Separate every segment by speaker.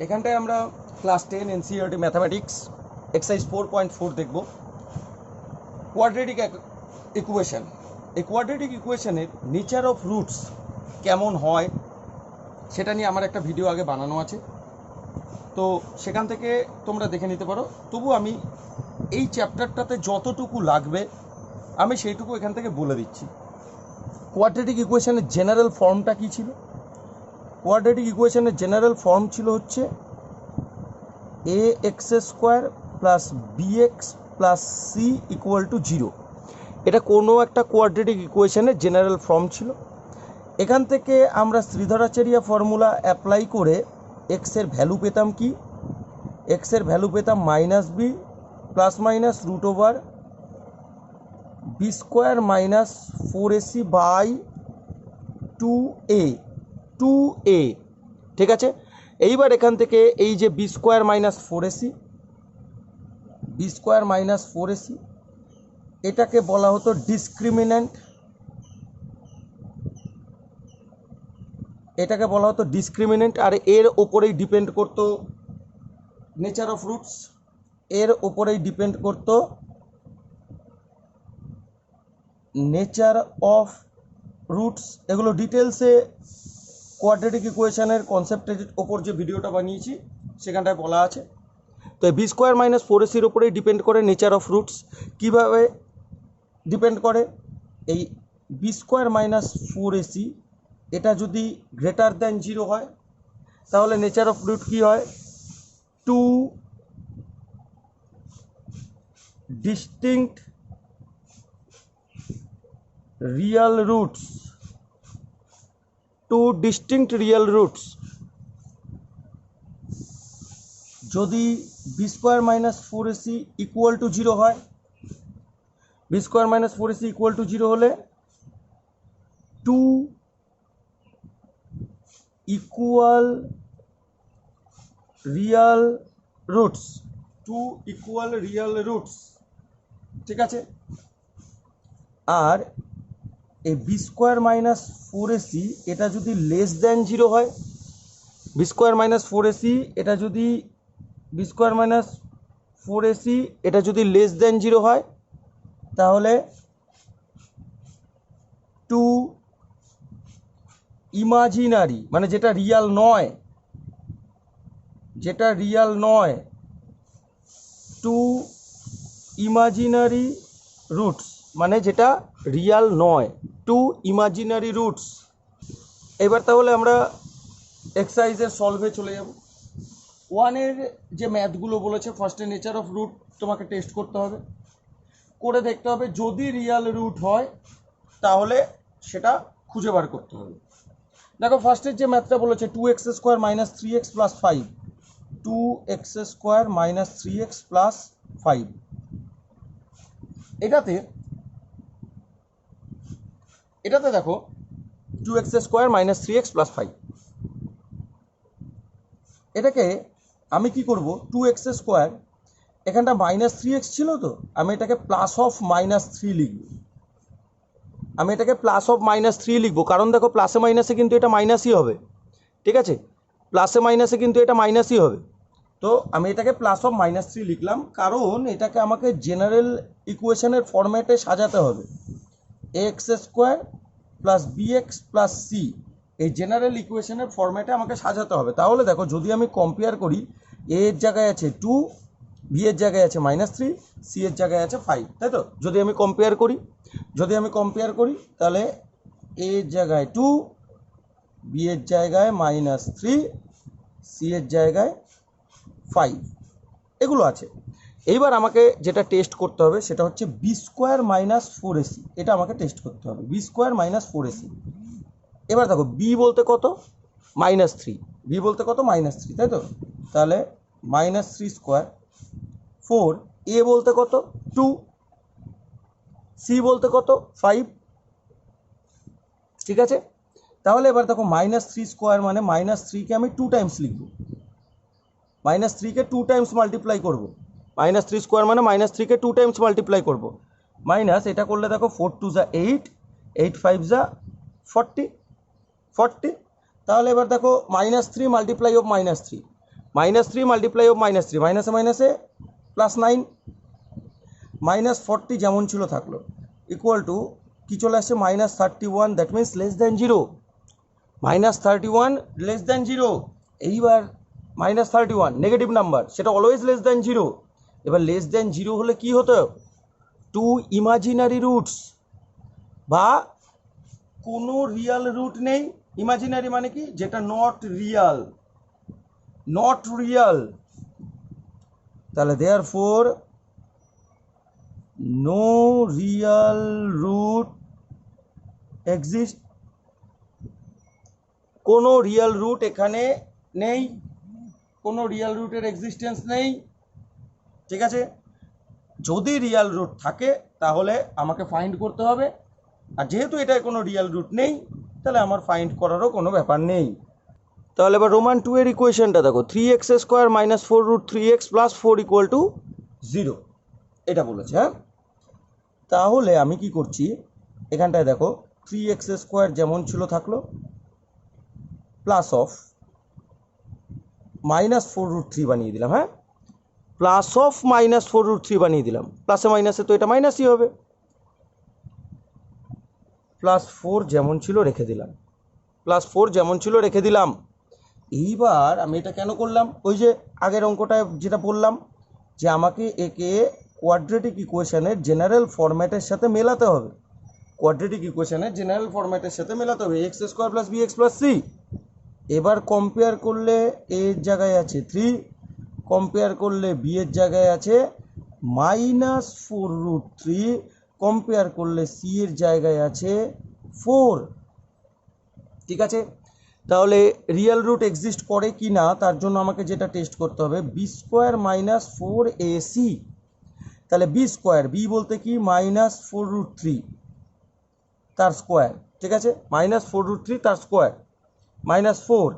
Speaker 1: এখানটায় আমরা class 10 NCERT mathematics exercise 4.4 দেখব কোয়াড্রেটিক ইকুয়েশন। এই কোয়াড্রেটিক ইকুয়েশনের নেচার অফ রুটস কেমন হয় সেটা নিয়ে আমার একটা ভিডিও আগে বানানো আছে, তো সেখান থেকে তোমরা দেখে নিতে পারো। তবু আমি এই চ্যাপ্টারটাতে যতটুকু লাগবে আমি সেইটুকু এখান থেকে বলে দিচ্ছি। কোয়াড্রেটিক ইকুয়েশনের জেনারেল ফর্মটা কী ছিল? কোয়াড্রেটিক ইকুয়েশনের জেনারেল ফর্ম ছিল হচ্ছে a x square plus b x plus c equal to 0। এটা কোনো একটা কোয়াড্রেটিক ইকুয়েশনের জেনারেল ফর্ম ছিল। এখান থেকে আমরা শ্রীধরাচার্য ফর্মুলা অ্যাপ্লাই করে এক্সের ভ্যালু পেতাম কি? এক্সের ভ্যালু পেতাম minus B plus minus root over B square minus 4ac by 2a। ঠিক আছে, এইবার এখান থেকে এই যে বি স্কোয়ার মাইনাস 4ac এটাকে বলা হতো ডিসক্রিমিনেন্ট, আর এর ওপরেই ডিপেন্ড করতো নেচার অফ রুটস, এগুলো ডিটেলসে কোয়াড্রেটিক ইকুয়েশনের কনসেপ্টের ওপর যে ভিডিওটা বানিয়েছি সেখানটায় বলা আছে। তো বি স্কোয়ার মাইনাস 4ac ওপরেই ডিপেন্ড করে নেচার অফ রুটস। কীভাবে ডিপেন্ড করে? এই বি স্কোয়ার মাইনাস 4ac এটা যদি গ্রেটার দ্যান 0 হয় তাহলে নেচার অফ রুট কী হয়? Two distinct real roots. যদি b square minus 4ac equal to 0 হয়, b square minus 4ac equal to 0 হলে টু ইকুয়াল রিয়াল রুটস, ঠিক আছে। আর এই বি স্কোয়ার মাইনাস 4ac এটা যদি লেস দ্যান 0 হয়, বি স্কোয়ার মাইনাস 4ac এটা যদি লেস দ্যান 0 হয় তাহলে টু ইমাজিনারি, মানে যেটা রিয়াল নয়, টু ইমাজিনারি রুটস, মানে যেটা রিয়াল নয়, টু ইমাজিনারি রুটস। এবার তাহলে আমরা এক্সারসাইজের সলভে চলে যাব। 1-এর যে ম্যাথগুলো বলেছে, ফার্স্টে নেচার অফ রুট তোমাকে টেস্ট করতে হবে, করে দেখতে হবে যদি রিয়াল রুট হয় তাহলে সেটা খুঁজে বার করতে হবে। দেখো ফার্স্টের যে ম্যাথটা বলেছে 2x square minus 3x plus 5, 2x square minus 3x plus 5, এটাতে দেখো 2x square minus 3x plus 5, এটাকে আমি কি করব? 2x স্কোয়ার, এখানটা মাইনাস 3x ছিল, তো আমি এটাকে প্লাস অফ মাইনাস 3 লিখব। কারণ দেখো প্লাসে মাইনাসে কিন্তু এটা মাইনাসই হবে, ঠিক আছে, তো আমি এটাকে প্লাস অফ মাইনাস 3 লিখলাম, কারণ এটাকে আমাকে জেনারেল ইকুয়েশনের ফরম্যাটে সাজাতে হবে। X square plus B X plus C, এই জেনারেল ইকুয়েশনের ফরম্যাটে আমাকে সাজাতে হবে। তাহলে দেখো যদি আমি কম্পেয়ার করি, এ এর জায়গায় আছে 2, বি এর জায়গায় আছে মাইনাস 3, সি এর জায়গায় আছে 5, তাই তো? যদি আমি কম্পেয়ার করি তাহলে এ এর জায়গায় 2, বি এর জায়গায় মাইনাস 3, সি এর জায়গায় 5, এগুলো আছে। এইবার আমাকে যেটা টেস্ট করতে হবে সেটা হচ্ছে বি স্কোয়ার মাইনাস 4ac, এটা আমাকে টেস্ট করতে হবে, বি স্কোয়ার মাইনাস 4ac। এবার দেখো বি বলতে কত? মাইনাস 3, তাই তো? তাহলে মাইনাস 3 স্কোয়ার 4, এ বলতে কত? 2, সি বলতে কত? 5, ঠিক আছে। তাহলে এবার দেখো মাইনাস 3 স্কোয়ার মানে মাইনাস 3কে আমি 2 টাইমস লিখব, মাইনাস 3কে 2 টাইমস মাল্টিপ্লাই করব, মাইনাস 3 স্কোয়ার মানে মাইনাস 3কে 2 টাইমস মাল্টিপ্লাই করব, মাইনাস এটা করলে দেখো 4 2 যা 8, 8 5 যা 40। তাহলে এবার দেখো minus 3 multiply of -3 multiply of -3 মাইনাসে মাইনাসে +9 -40 যেমন ছিল থাকলো ইকুয়াল টু কি চলে আসছে -31, that means less than 0। -31 less than 0। এইবার -31 নেগেটিভ নাম্বার, সেটা অলওয়েজ লেস দ্যান 0। এবার লেস দ্যান 0 হলে কি হতো, টু ইমাজিনারি রুটস বা কোনো রিয়াল রুট নেই। ইমাজিনারি মানে কি, যেটা নট রিয়াল, নট রিয়াল। তাহলে therefore no real root exist, কোনো রিয়াল রুট এখানে নেই, কোনো রিয়াল রুটের এক্সিস্টেন্স নেই। ঠিক আছে, যদি রিয়াল রুট থাকে তাহলে আমাকে ফাইন্ড করতে হবে, আর যেহেতু এটায় কোনো রিয়াল রুট নেই তাহলে আমার ফাইন্ড করারও কোনো ব্যাপার নেই। তাহলে এবার রোমান 2 এর ইকুয়েশনটা দেখো, 3x² - 4√3x + 4 = 0 এটা বলেছে। হ্যাঁ, তাহলে আমি কি করছি, এখানটায় দেখো 3x² যেমন ছিল থাকলো প্লাস অফ -4√3 বানিয়ে দিলাম। হ্যাঁ, প্লাস অফ -4√3 বানিয়ে দিলাম, প্লাসে মাইনাসে তো এটা মাইনাসই হবে। +4 যেমন ছিল রেখে দিলাম, +4 যেমন ছিল রেখে দিলাম। এইবার আমি এটা কেন করলাম, ওই যে আগের অঙ্কটায় যেটা বললাম যে আমাকে একে কোয়াড্রেটিক ইকুয়েশনের জেনারেল ফরম্যাটের সাথে মেলাতে হবে, কোয়াড্রেটিক ইকুয়েশনের জেনারেল ফরম্যাটের সাথে মেলাতে হবে, x² + bx + c। এবার কম্পেয়ার করলে a এর জায়গায় আছে 3, কম্পেয়ার করলে b এর জায়গায় আছে -4√3, কম্পেয়ার করলে c এর জায়গায় আছে 4। ঠিক আছে, তাহলে রিয়েল রুট এক্সিস্ট করে কি না তার জন্য আমাকে যেটা টেস্ট করতে হবে, b² - 4ac। তাহলে b² b বলতে কি -4√3 তার স্কোয়ার। ঠিক আছে, -4√3 তার স্কোয়ার -4,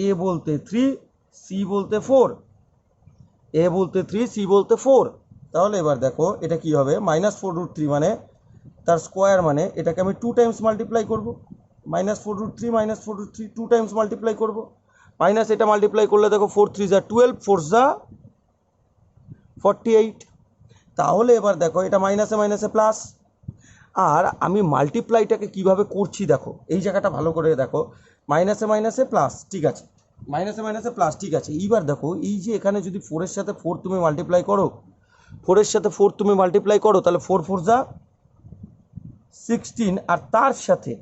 Speaker 1: a বলতে 3, c বলতে 4, a বলতে 3, c বলতে 4। তাহলে এবার দেখো এটা কি হবে, -4√3 মানে তার স্কোয়ার, মানে এটাকে আমি 2 টাইমস মাল্টিপ্লাই করব, -4√3 2 টাইমস মাল্টিপ্লাই করব, মাইনাস এটা মাল্টিপ্লাই করলে দেখো 4 3 = 12, 4 = 48। তাহলে এবার দেখো এটা মাইনাসে মাইনাসে প্লাস, আর আমি মাল্টিপ্লাইটাকে কিভাবে করছি দেখো, এই জায়গাটা ভালো করে দেখো, মাইনাসে মাইনাসে প্লাস, ঠিক আছে, মাইনাসে মাইনাসে প্লাস, ঠিক আছে। এইবার দেখো এই যে এখানে যদি 4 এর সাথে 4 তুমি মাল্টিপ্লাই করো, 4 এর সাথে 4 তুমি মাল্টিপ্লাই করো, তাহলে 4 4 = 16, আর তার সাথে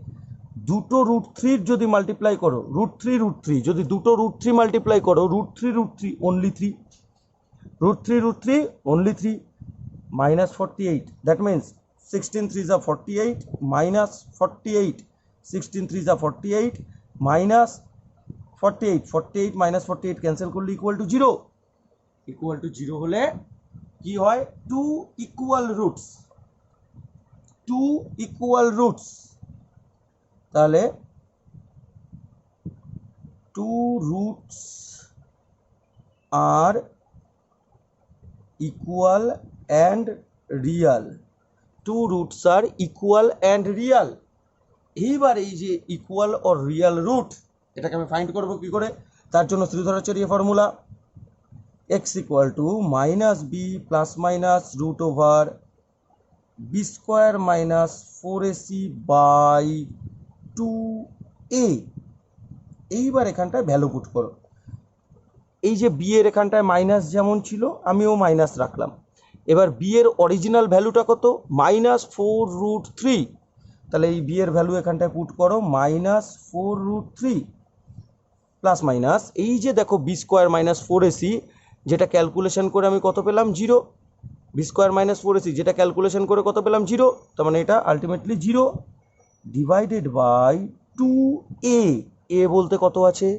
Speaker 1: দুটো √3 যদি মাল্টিপ্লাই করো, √3 যদি দুটো √3 মাল্টিপ্লাই করো, √3 only 3, √3 only 3, -48, that means 16 3 = 48, -48, 16 3 = 48, -48, 48 -48 cancel করলে ইকুয়াল টু 0। ইকুয়াল টু 0 হলে কি হয়, 2 ইকুয়াল রুটস, 2 ইকুয়াল রুটস। তাহলে 2 roots R equal and real, 2 roots R equal and real. এইবার এই যে ইকুয়াল অর রিয়াল রুট, এটাকে আমি ফাইন্ড করব কি করে, তার জন্য শ্রীধরাচার্য formula, x = -b ± √b² - 4ac/2a। এইবার এখানটায় ভ্যালু পুট করো, এই যে বি এর এখানটায় মাইনাস যেমন ছিল আমিও মাইনাস রাখলাম। এবার বি এর অরিজিনাল ভ্যালুটা কত, -4√3, তাহলে এই বি এর ভ্যালু এখানটায় পুট করো, -4√3 প্লাস মাইনাস এই যে দেখো b² - 4ac, যেটা ক্যালকুলেশন করে আমি কত পেলাম 0, b² - 4ac যেটা ক্যালকুলেশন করে কত পেলাম 0, তার মানে এটা ultimately 0 divided by 2a। a বলতে কত আছে,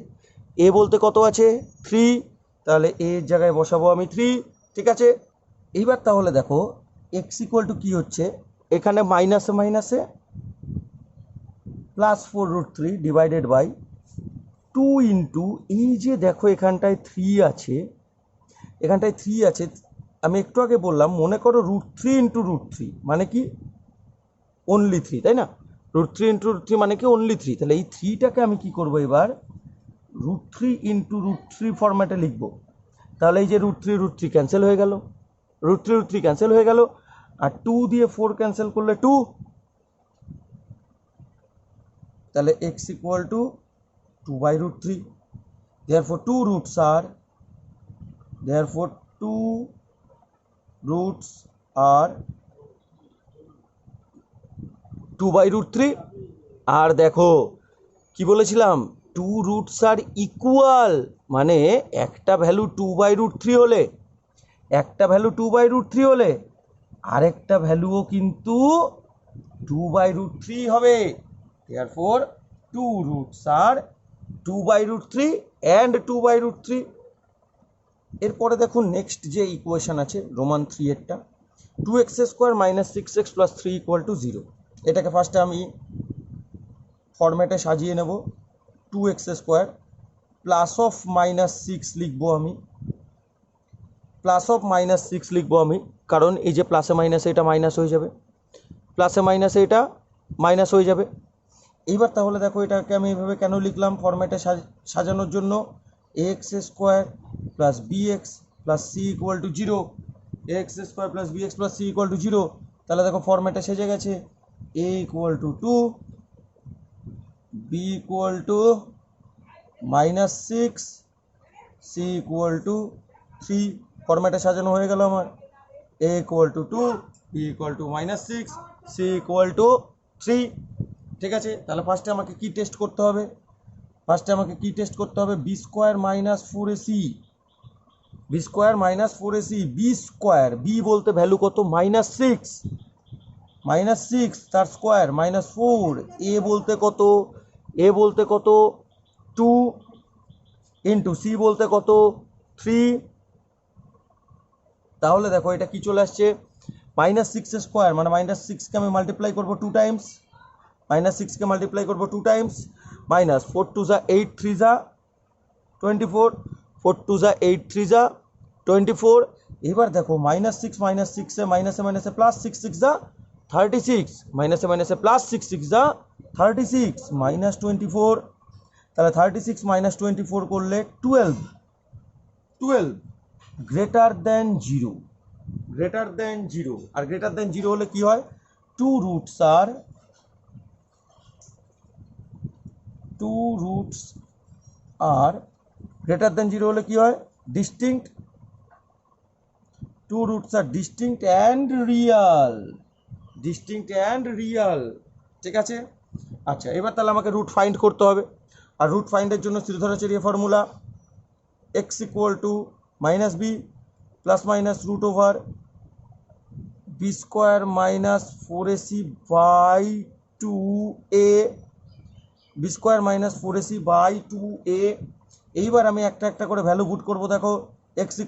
Speaker 1: a বলতে কত আছে 3, তাহলে a এর জায়গায় বসাবো আমি 3। ঠিক আছে, এইবার তাহলে দেখো x = কি হচ্ছে, এখানে মাইনাসে মাইনাসে +4√3 ডিভাইডেড বাই 2 ইন্টু এই যে দেখো এখানটায় 3 আছে, এখানটায় 3 আছে, আমি একটু আগে বললাম মনে করো √3 × √3 মানে কি only 3, তাই না, √3 × √3 মানে কি only 3। তাহলে এই 3টাকে আমি কি করব, এবার √3 ইন্টু √3 ফরম্যাটে লিখবো। তাহলে এই যে √3 ক্যান্সেল হয়ে গেল, √3 ক্যান্সেল হয়ে গেল, আর 2 দিয়ে 4 ক্যান্সেল করলে 2, তাহলে x equal two 2/√3। therefore 2 roots are 2/√3। আর দেখো কি বলেছিলাম, 2 roots আর ইকুয়াল, মানে একটা ভ্যালু 2/√3 হলে, একটা ভ্যালু 2/√3 হলে আরেকটা ভ্যালুও কিন্তু 2/√3 হবে। therefore 2 roots are 2/√3 and 2/√3। এরপরে দেখুন নেক্সট যে ইকুয়েশন আছে রোমান 3 এরটা, 2x² - 6x + 3 = 0। এটাকে ফার্স্টে আমি ফরম্যাটে সাজিয়ে নেব। 2x² +(-6) লিখবো আমি, +(-6) লিখবো আমি, কারণ এই যে প্লাসে মাইনাসে এটা মাইনাস হয়ে যাবে, প্লাসে মাইনাসে এটা মাইনাস হয়ে যাবে। এইবার তাহলে দেখো এটাকে আমি এইভাবে কেন লিখলাম ফরম্যাটে সাজানোর জন্য, ax² + bx + c = 0, ax² + bx + c = 0। তাহলে দেখো ফরম্যাটে সেজে গেছে, a = 2, b = -6, c = 3। ফরম্যাটে সাজানো হয়ে গেল আমার, a = 2, b = -6, c = 3। ঠিক আছে, তাহলে ফার্স্টে আমাকে কি টেস্ট করতে হবে, b² - 4ac, b square, b বলতে ভ্যালু কত, -6, তার স্কোয়ার -4, a বলতে কত 2, ইন্টু c বলতে কত 3। তাহলে দেখো এটা কি চলে আসছে, -6 স্কোয়ার মানে -6কে আমি মাল্টিপ্লাই করবো 2 টাইমস, -6কে মাল্টিপ্লাই করবো 2 টাইমস, -4 2 যা 8 3 যা 24, 4 2 যা 8 3 যা 24। এবার দেখো -6 -6 মাইনাসে মাইনাসে +6 6 যা 36, মাইনাসে মাইনাসে +6 6 যা 36, -24। তাহলে 36 - 24 করলে 12 গ্রেটার দেন 0, আর গ্রেটার দেন 0 হলে কি হয়, 2 roots আর গ্রেটার দেন 0 হলে কি হয়, distinct, 2 roots are distinct and real, ঠিক আছে। আচ্ছা, এবার তাহলে আমাকে রুট ফাইন্ড করতে হবে, আর রুট ফাইন্ডের জন্য শ্রীধরাচার্য formula, x = -b ± √b² - 4ac/2a, b²-4ac/2a। এইবার আমি একটা একটা করে ভ্যালু পুট করব। দেখো x =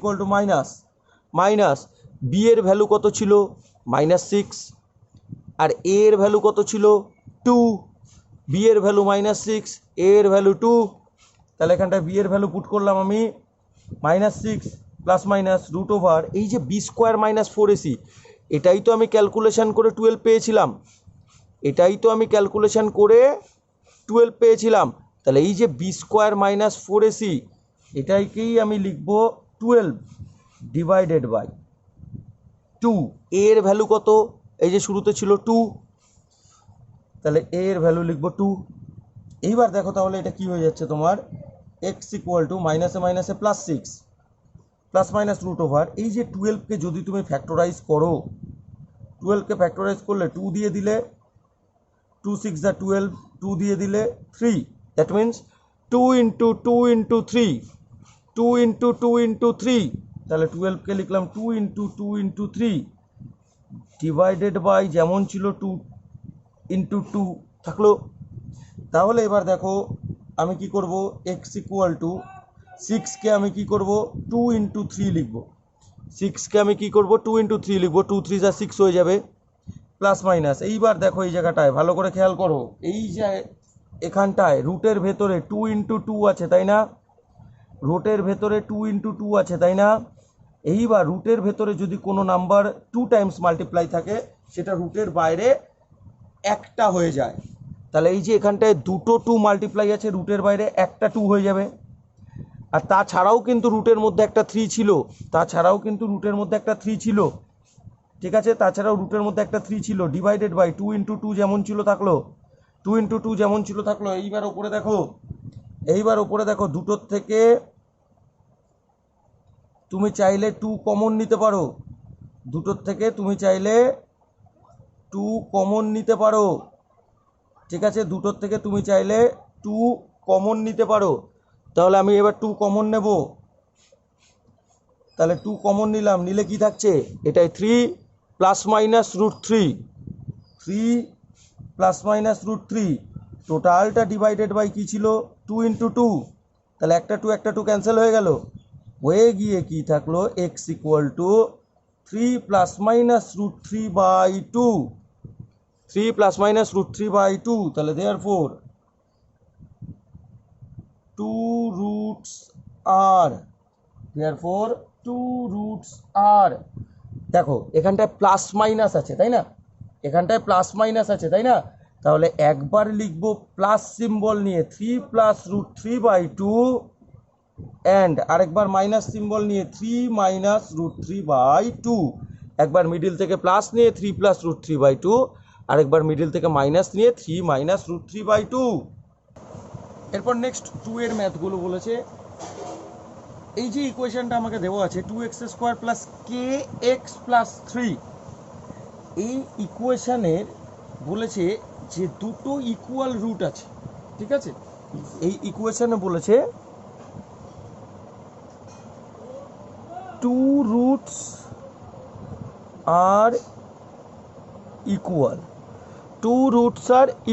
Speaker 1: b এর ভ্যালু কত ছিল, -6, আর a এর ভ্যালু কত ছিল 2, b এর ভ্যালু -6, a এর ভ্যালু 2। তাহলে এখানটায় b এর ভ্যালু পুট করলাম আমি -6 ± এই যে b² - 4ac, এটাই তো আমি ক্যালকুলেশন করে 12 পেয়েছিলাম, তাহলে এই যে b² - 4ac এটাকেই আমি লিখব 12 ডিভাইডেড বাই 2। a এর ভ্যালু কত, এই যে শুরুতে ছিল 2, তাহলে a এর ভ্যালু লিখব 2। এইবার দেখো তাহলে এটা কি হয়ে যাচ্ছে তোমার, x = মাইনাসে মাইনাসে +6 ± এই যে 12কে যদি তুমি ফ্যাক্টরাইজ করো, 12কে ফ্যাক্টরাইজ করলে 2 দিয়ে দিলে 2 6 যা 12, 2 দিয়ে দিলে 3, দ্যাট মিনস 2 × 2 × 3, 2 × 2 × 3, তাহলে 12কে লিখলাম 2 × 2 × 3 ডিভাইডেড বাই যেমন ছিল 2 × 2 থাকলো। তাহলে এবার দেখো আমি কি করব, x = 6কে আমি কি করব 2 × 3 লিখব, 6কে আমি কি করব 2 × 3 লিখব, 2 3 যা 6 হয়ে যাবে, প্লাস মাইনাস। এইবার দেখো এই জায়গাটায় ভালো করে খেয়াল করো, এই যে এখানটায় রুটের ভেতরে 2 × 2 আছে তাই না, রুটের ভেতরে 2 × 2 আছে তাই না। এইবার রুটের ভেতরে যদি কোনো নাম্বার 2 টাইমস মাল্টিপ্লাই থাকে, সেটা রুটের বাইরে একটা হয়ে যায়, তাহলে এই যে এখানটায় দুটো 2 মাল্টিপ্লাই আছে, রুটের বাইরে একটা 2 হয়ে যাবে। আর তাছাড়াও কিন্তু রুটের মধ্যে একটা 3 ছিল, ঠিক আছে, তাছাড়াও রুটের মধ্যে একটা 3 ছিল, ডিভাইডেড বাই 2 ইন্টু 2 যেমন ছিল থাকলো, এইবার ওপরে দেখো দুটোর থেকে তুমি চাইলে 2 কমন নিতে পারো, ঠিক আছে, দুটোর থেকে তুমি চাইলে 2 কমন নিতে পারো। তাহলে আমি এবার 2 কমন নেব, তাহলে 2 কমন নিলাম, নিলে কি থাকছে, এটাই 3 প্লাস মাইনাস রুট থ্রি, টোটালটা ডিভাইডেড বাই কি ছিল, 2 ইন্টু 2, তাহলে একটা 2 ক্যান্সেল হয়ে গিয়ে কি থাকলো, x equal to 3 plus minus root three by two, তাহলে দেয়ারফোর 2 রুটস আর, দেখো এখানটায় প্লাস মাইনাস আছে তাই না, তাহলে একবার লিখবো প্লাস সিম্বল নিয়ে 3 plus root three by two, and আরেকবার মাইনাস সিম্বল নিয়ে 3 minus root three by two, একবার মিডিল থেকে প্লাস নিয়ে 3 plus root three by two, আরেকবার মিডিল থেকে মাইনাস নিয়ে 3 minus root three by two. এরপর নেক্সট 2 এর ম্যাথগুলো বলেছে, এই যে ইকুয়েশনটা আমাকে দেওয়া আছে 2x² প্লাস kx প্লাস 3, এই ইকুয়েশনের বলেছে যে দুটো ইকুয়াল রুট আছে, ঠিক আছে, এই ইকুয়েশনে বলেছে 2 রুটস আর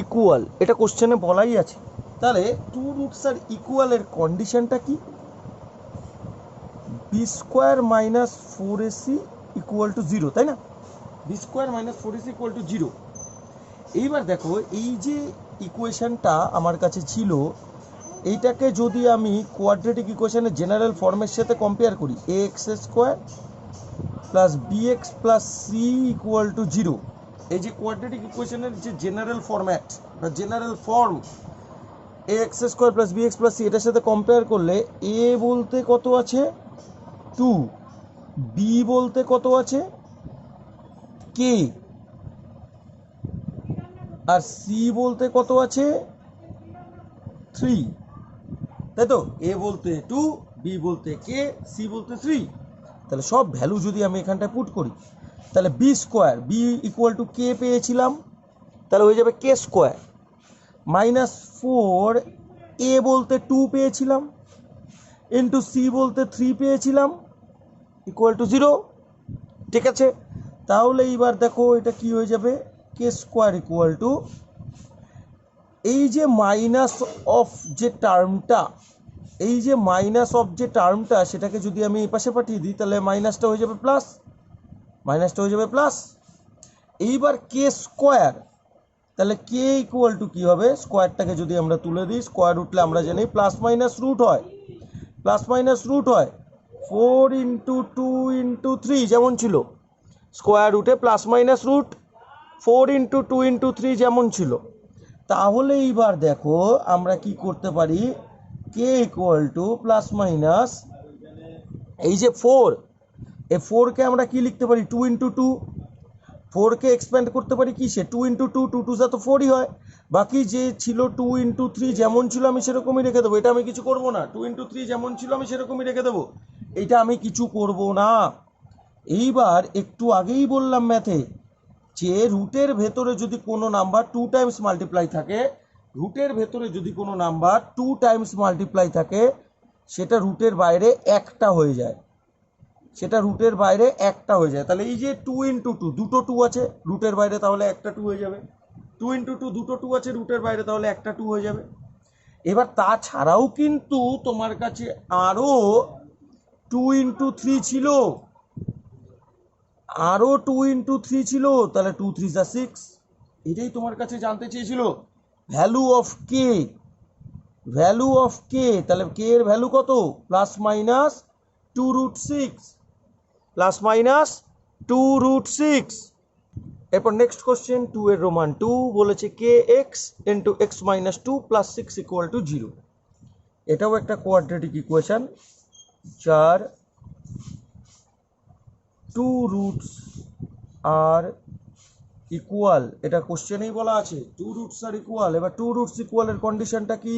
Speaker 1: ইকুয়াল, এটা কোশ্চেনে বলাই আছে। তাহলে 2 রুটস আর ইকুয়ালের কন্ডিশনটা কি, B square minus 4ac equal to 0, তাই না, B square minus 4ac equal to 0। এইবার দেখো এই যে ইকুয়েশনটা আমার কাছে ছিল, এইটাকে যদি আমি কোয়াড্রেটিক ইকুয়েশনের জেনারেল ফর্মের সাথে কম্পেয়ার করি, ax² plus bx plus c equal to 0, এই যে কোয়াড্রেটিক ইকুয়েশনের যে জেনারেল ফরম্যাট বা general form, ax² plus bx plus c, এটার সাথে কম্পেয়ার করলে a বলতে কত আছে 2, b বলতে কত আছে k, আর c বলতে কত আছে 3, তাই তো, a বলতে 2, b বলতে k, c বলতে 3। তাহলে সব ভ্যালু যদি আমি এখানটায় পুট করি, তাহলে b square, b equal to k পেয়েছিলাম, তাহলে হয়ে যাবে কে স্কোয়ার, মাইনাস 4 এ বলতে 2 পেয়েছিলাম, ইন্টু সি বলতে 3 পেয়েছিলাম, ইকুয়াল টু 0, ঠিক আছে। তাহলে এইবার দেখো এটা কি হয়ে যাবে, কে স্কোয়ার ইকুয়াল টু, এই যে মাইনাস অফ যে টার্মটা, সেটাকে যদি আমি এই পাশে পাঠিয়ে দিই, তাহলে মাইনাসটা হয়ে যাবে প্লাস, এইবার কে স্কোয়ার, তাহলে কে ইকুয়াল টু কী হবে, স্কোয়ারটাকে যদি আমরা তুলে দিই, স্কোয়ার উঠলে আমরা জানি প্লাস মাইনাস রুট হয়, 4 ইন্টু 2 ইন্টু 3 যেমন ছিল, স্কোয়ার রুটে plus minus root 4 into 2 into 3 যেমন ছিল। তাহলে এইবার দেখো আমরা কি করতে পারি, K equal to plus minus, এই যে 4, এই 4কে আমরা কি লিখতে পারি, 2 ইন্টু 2, 4কে এক্সপ্যান্ড করতে পারি কি, সে 2 ইন্টু 2, 2 2 তো 4ই হয়, বাকি যে ছিল 2 ইন্টু 3 যেমন ছিল আমি সেরকমই রেখে দেবো, এটা আমি কিছু করবো না, 2 ইন্টু 3 যেমন ছিল আমি সেরকমই রেখে দেবো, এটা আমি কিছু করবো না। এইবার একটু আগেই বললাম ম্যাথে যে রুটের ভেতরে যদি কোনো নাম্বার 2 টাইমস মাল্টিপ্লাই থাকে, সেটা রুটের বাইরে একটা হয়ে যায়, তাহলে এই যে 2 ইন্টু 2, দুটো 2 আছে রুটের বাইরে, তাহলে একটা 2 হয়ে যাবে, 2 ইন্টু 2, দুটো 2 আছে রুটের বাইরে, তাহলে একটা 2 হয়ে যাবে। এবার তাছাড়াও কিন্তু তোমার কাছে আরও 2 ইন্টু 3 ছিল, তাহলে 2 3 6, এটাই তোমার কাছে জানতে চেয়েছিল, ভ্যালু অফ কে, তাহলে কে এর ভ্যালু কত, প্লাস মাইনাস 2 রুট 6, এরপর নেক্সট কোশ্চেন 2 এর রোমান 2 বলেছে k x into x minus 2 plus 6 equal to 0। এটাও একটা কোয়াড্রেটিক ইকুয়েশন যার 2 রুটস আর ইকুয়াল, এটা কোশ্চেনেই বলা আছে 2 রুটস আর ইকুয়াল। এবার 2 রুটস ইকুয়ালের কন্ডিশনটা কি?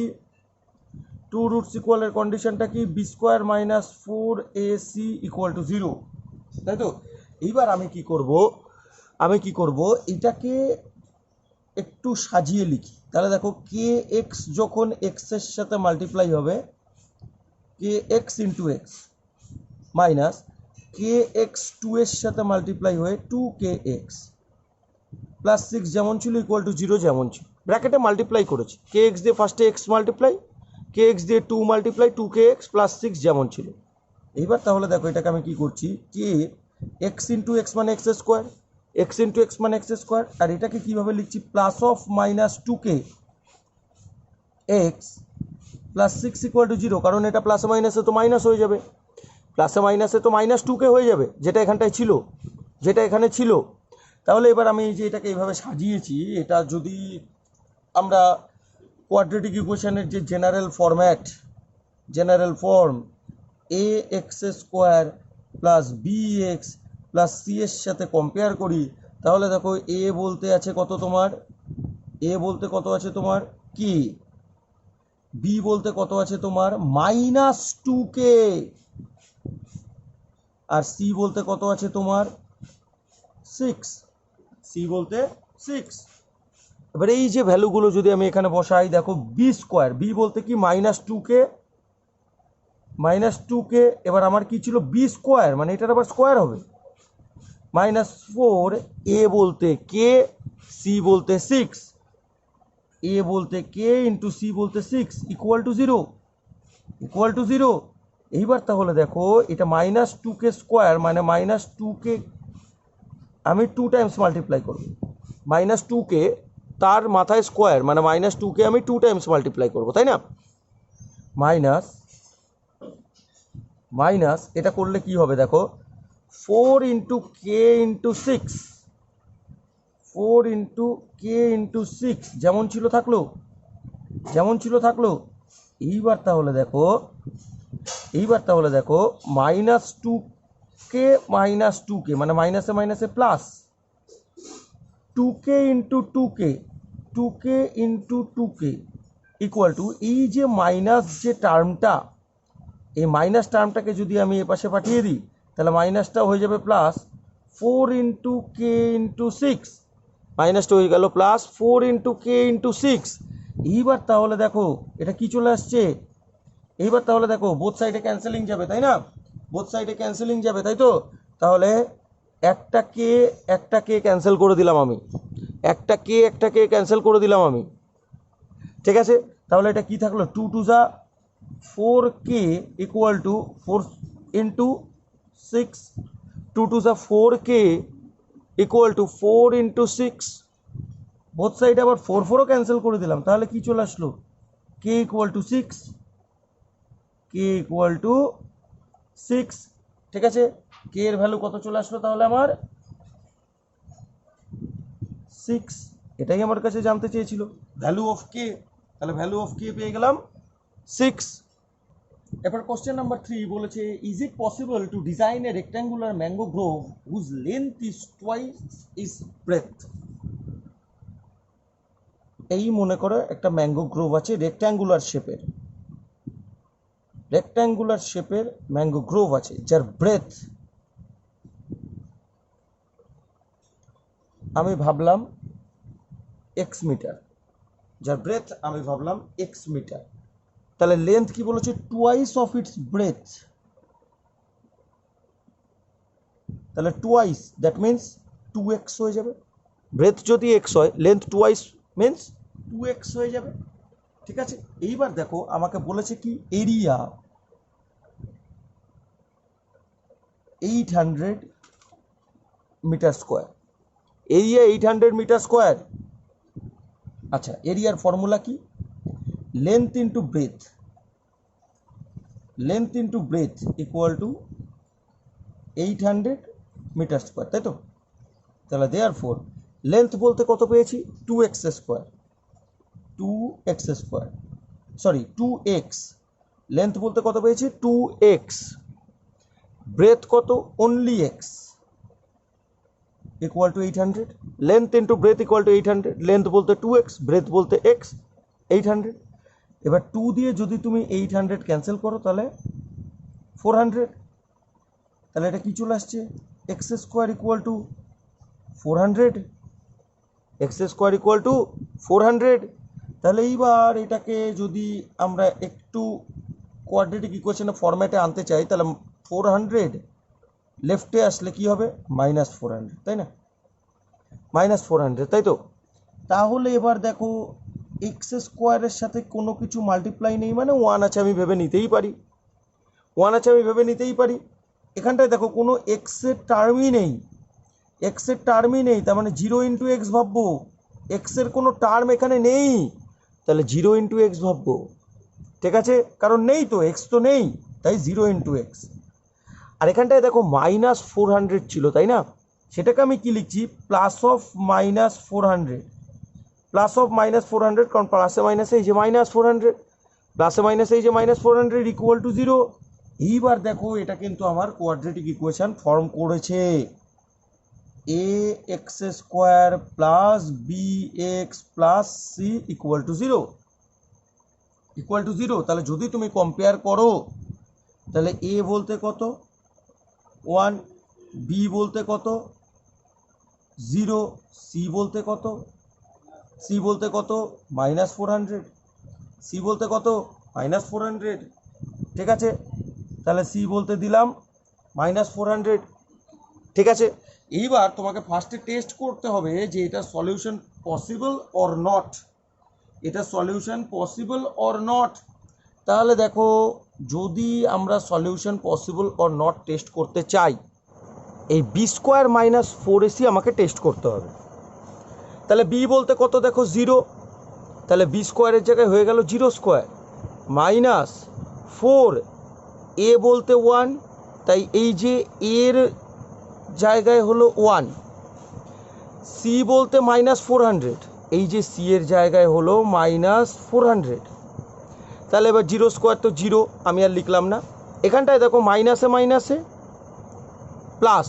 Speaker 1: 2 রুটস ইকুয়ালের কন্ডিশনটা কি? B square minus 4ac equal to 0, তাই তো? এইবার আমি কি করব এটাকে একটু সাজিয়ে লিখি। তাহলে দেখো কে এক্স যখন এক্স এর সাথে মাল্টিপ্লাই হবে, কে এক্স ইন্টু এক্স মাইনাস কে এক্স 2 এর সাথে মাল্টিপ্লাই হয়ে 2kx প্লাস 6 যেমন ছিল ইকুয়াল টু 0 যেমন ছিল, ব্র্যাকেটে মাল্টিপ্লাই করেছি। কে এক্স দিয়ে ফার্স্টে এক্স মাল্টিপ্লাই, কে এক্স দিয়ে 2 মাল্টিপ্লাই 2kx প্লাস 6 যেমন ছিল। এইবার তাহলে দেখো এটাকে আমি কি করছি, কে এক্স ইন্টু এক্স মানে x square, x into x মানে এক্স স্কোয়ার, আর এটাকে কিভাবে লিখছি? Plus of minus 2k x plus 6 equal to 0, কারণ এটা প্লাসে মাইনাসে তো মাইনাস হয়ে যাবে, প্লাসে মাইনাসে তো মাইনাস 2k হয়ে যাবে, যেটা এখানটায় ছিল, যেটা এখানে ছিল। তাহলে এবার আমি যে এটাকে এইভাবে সাজিয়েছি, এটা যদি আমরা কোয়াড্রেটিক ইকুয়েশনের যে general form a x square plus b x plus c এর সাথে কম্পেয়ার করি, তাহলে দেখো এ বলতে আছে কত তোমার, কি, বি বলতে কত আছে তোমার মাইনাস 2k, আর সি বলতে কত আছে তোমার 6, সি বলতে 6। এবার এই যে ভ্যালুগুলো যদি আমি এখানে বসাই, দেখো বি স্কোয়ার, বি বলতে কি মাইনাস 2k, এবার আমার কি ছিল বি স্কোয়ার, মানে এটার আবার স্কোয়ার হবে, মাইনাস 4, এ বলতে কে, সি বলতে 6, এ বলতে কে ইন্টু সি বলতে 6 ইকুয়াল টু 0। এইবার তাহলে দেখো এটা মাইনাস 2k স্কোয়ার মানে মাইনাস 2k, আমি 2 টাইমস মাল্টিপ্লাই করব, মাইনাস 2k তার মাথায় স্কোয়ার মানে মাইনাস 2k আমি 2 টাইমস মাল্টিপ্লাই করব, তাই না? মাইনাস এটা করলে কি হবে দেখো, 4 into k into 6, 4 into k into 6 যেমন ছিল থাকলো। এইবার তাহলে দেখো মাইনাস 2k মানে মাইনাসে মাইনাসে plus 2k into 2k equal to, এই যে মাইনাস যে টার্মটা, এই মাইনাস টার্মটাকে যদি আমি এ পাশে পাঠিয়ে দিই, তাহলে মাইনাসটা হয়ে যাবে প্লাস 4 ইন্টু কে ইন্টু 6, মাইনাসটা হয়ে গেল প্লাস 4 ইন্টু কে ইন্টু 6। এইবার তাহলে দেখো এটা কি চলে আসছে, এইবার তাহলে দেখো বোথ সাইডে ক্যান্সেলিং যাবে, তাই না? তাই তো? তাহলে একটা কে ক্যান্সেল করে দিলাম আমি, ঠিক আছে? তাহলে এটা কি থাকলো, 2 টু যা 4k equal to 4 into 6, 2 two যা 4k equal to 4 into 6, both সাইডে আবার 4 ক্যান্সেল করে দিলাম, তাহলে কি চলে আসলো, k ইকুয়াল টু 6, ঠিক আছে? k এর ভ্যালু কত চলে আসলো তাহলে আমার 6, এটাই আমার কাছে জানতে চেয়েছিল ভ্যালু অফ k, তাহলে ভ্যালু অফ k পেয়ে গেলাম 6। এরপর কোশ্চেন নাম্বার 3 বলেছে is it possible to design a rectangular mango grove whose length is twice is breadth. এই মনে করো একটা ম্যাঙ্গো গ্রোভ আছে রেক্ট্যাঙ্গুলার শেপের ম্যাঙ্গো গ্রোভ আছে, যার ব্রেথ আমি ভাবলাম x মিটার, তাহলে লেন্থ কি বলেছে টুয়াইস অফ ইটস ব্রেথ, তাহলে টুয়াইস দ্যাট মিন্স 2x হয়ে যাবে, ব্রেথ যদি x হয় লেন্থ টুয়াইস মিন্স 2x হয়ে যাবে, ঠিক আছে? এইবার দেখো আমাকে বলেছে কি area 800 metre square, area 800 metre square. আচ্ছা, এরিয়ার ফর্মুলা কি, length into breadth equal to 800 metre square, তাই তো? তাহলে দেয়ারফর লেন্থ বলতে কত পেয়েছি, 2x square, 2x square, sorry 2x, length বলতে কত পেয়েছি 2x, ব্রেথ কত only x, equal to 800, length into breadth equal to 800, length বলতে 2x, ব্রেথ বলতে x, 800। এবার 2 দিয়ে যদি তুমি 800 ক্যান্সেল করো তাহলে 400, তাহলে এটা কি চলে আসছে, x square equal to 400, x square equal to 400। তাহলে এইবার এটাকে যদি আমরা একটু কোয়াড্রেটিক ইকুয়েশনের ফরম্যাটে আনতে চাই, তাহলে 400 লেফটে আসলে কি হবে, -400, তাই না, -400, তাই তো। তাহলে এবার দেখো এক্স স্কোয়ারের সাথে কোনো কিছু মাল্টিপ্লাই নেই, মানে 1 আছে, আমি ভেবে নিতেই পারি 1 আছে, আমি ভেবে নিতেই পারি। এখানটায় দেখো কোনো এক্সের টার্মই নেই, এক্সের টার্মই নেই, তার মানে 0 ইন্টু এক্স ভাববো, এক্সের কোনো টার্ম এখানে নেই, তাহলে 0 ইন্টু এক্স ভাববো, ঠিক আছে, কারণ নেই তো, এক্স তো নেই, তাই 0 ইন্টু এক্স। আর এখানটায় দেখো -400 ছিল, তাই না, সেটাকে আমি কি লিখছি, প্লাস অফ -400, প্লাস অফ -400, কারণ প্লাসে মাইনাসে এই যে -400, প্লাসে মাইনাসে এই যে -400 ইকুয়াল টু 0। এইবার দেখো এটা কিন্তু আমার কোয়াড্রেটিক ইকুয়েশন ফর্ম করেছে, a x square plus b x plus c equal to 0, equal to 0। তাহলে যদি তুমি কম্পেয়ার করো, তাহলে এ বলতে কত 1, বি বলতে কত 0, সি বলতে কত, সি বলতে কত -400, সি বলতে কত -400, ঠিক আছে, তাহলে সি বলতে দিলাম -400, ঠিক আছে। এইবার তোমাকে ফার্স্টে টেস্ট করতে হবে যে এটা সলিউশন পসিবল অর নট, এটা সলিউশন পসিবল অর নট। তাহলে দেখো যদি আমরা solution possible or not test করতে চাই, এই বি স্কোয়ার -4ac আমাকে টেস্ট করতে হবে। তাহলে বি বলতে কত দেখো 0, তাহলে বি স্কোয়ারের জায়গায় হয়ে গেল 0 স্কোয়ার -4, এ বলতে 1, তাই এই যে এর জায়গায় হলো 1, সি বলতে -400, এই যে সি এর জায়গায় হলো -400, তাহলে এবার 0 স্কোয়ার তো 0, আমি আর লিখলাম না। এখানটায় দেখো মাইনাসে মাইনাসে প্লাস,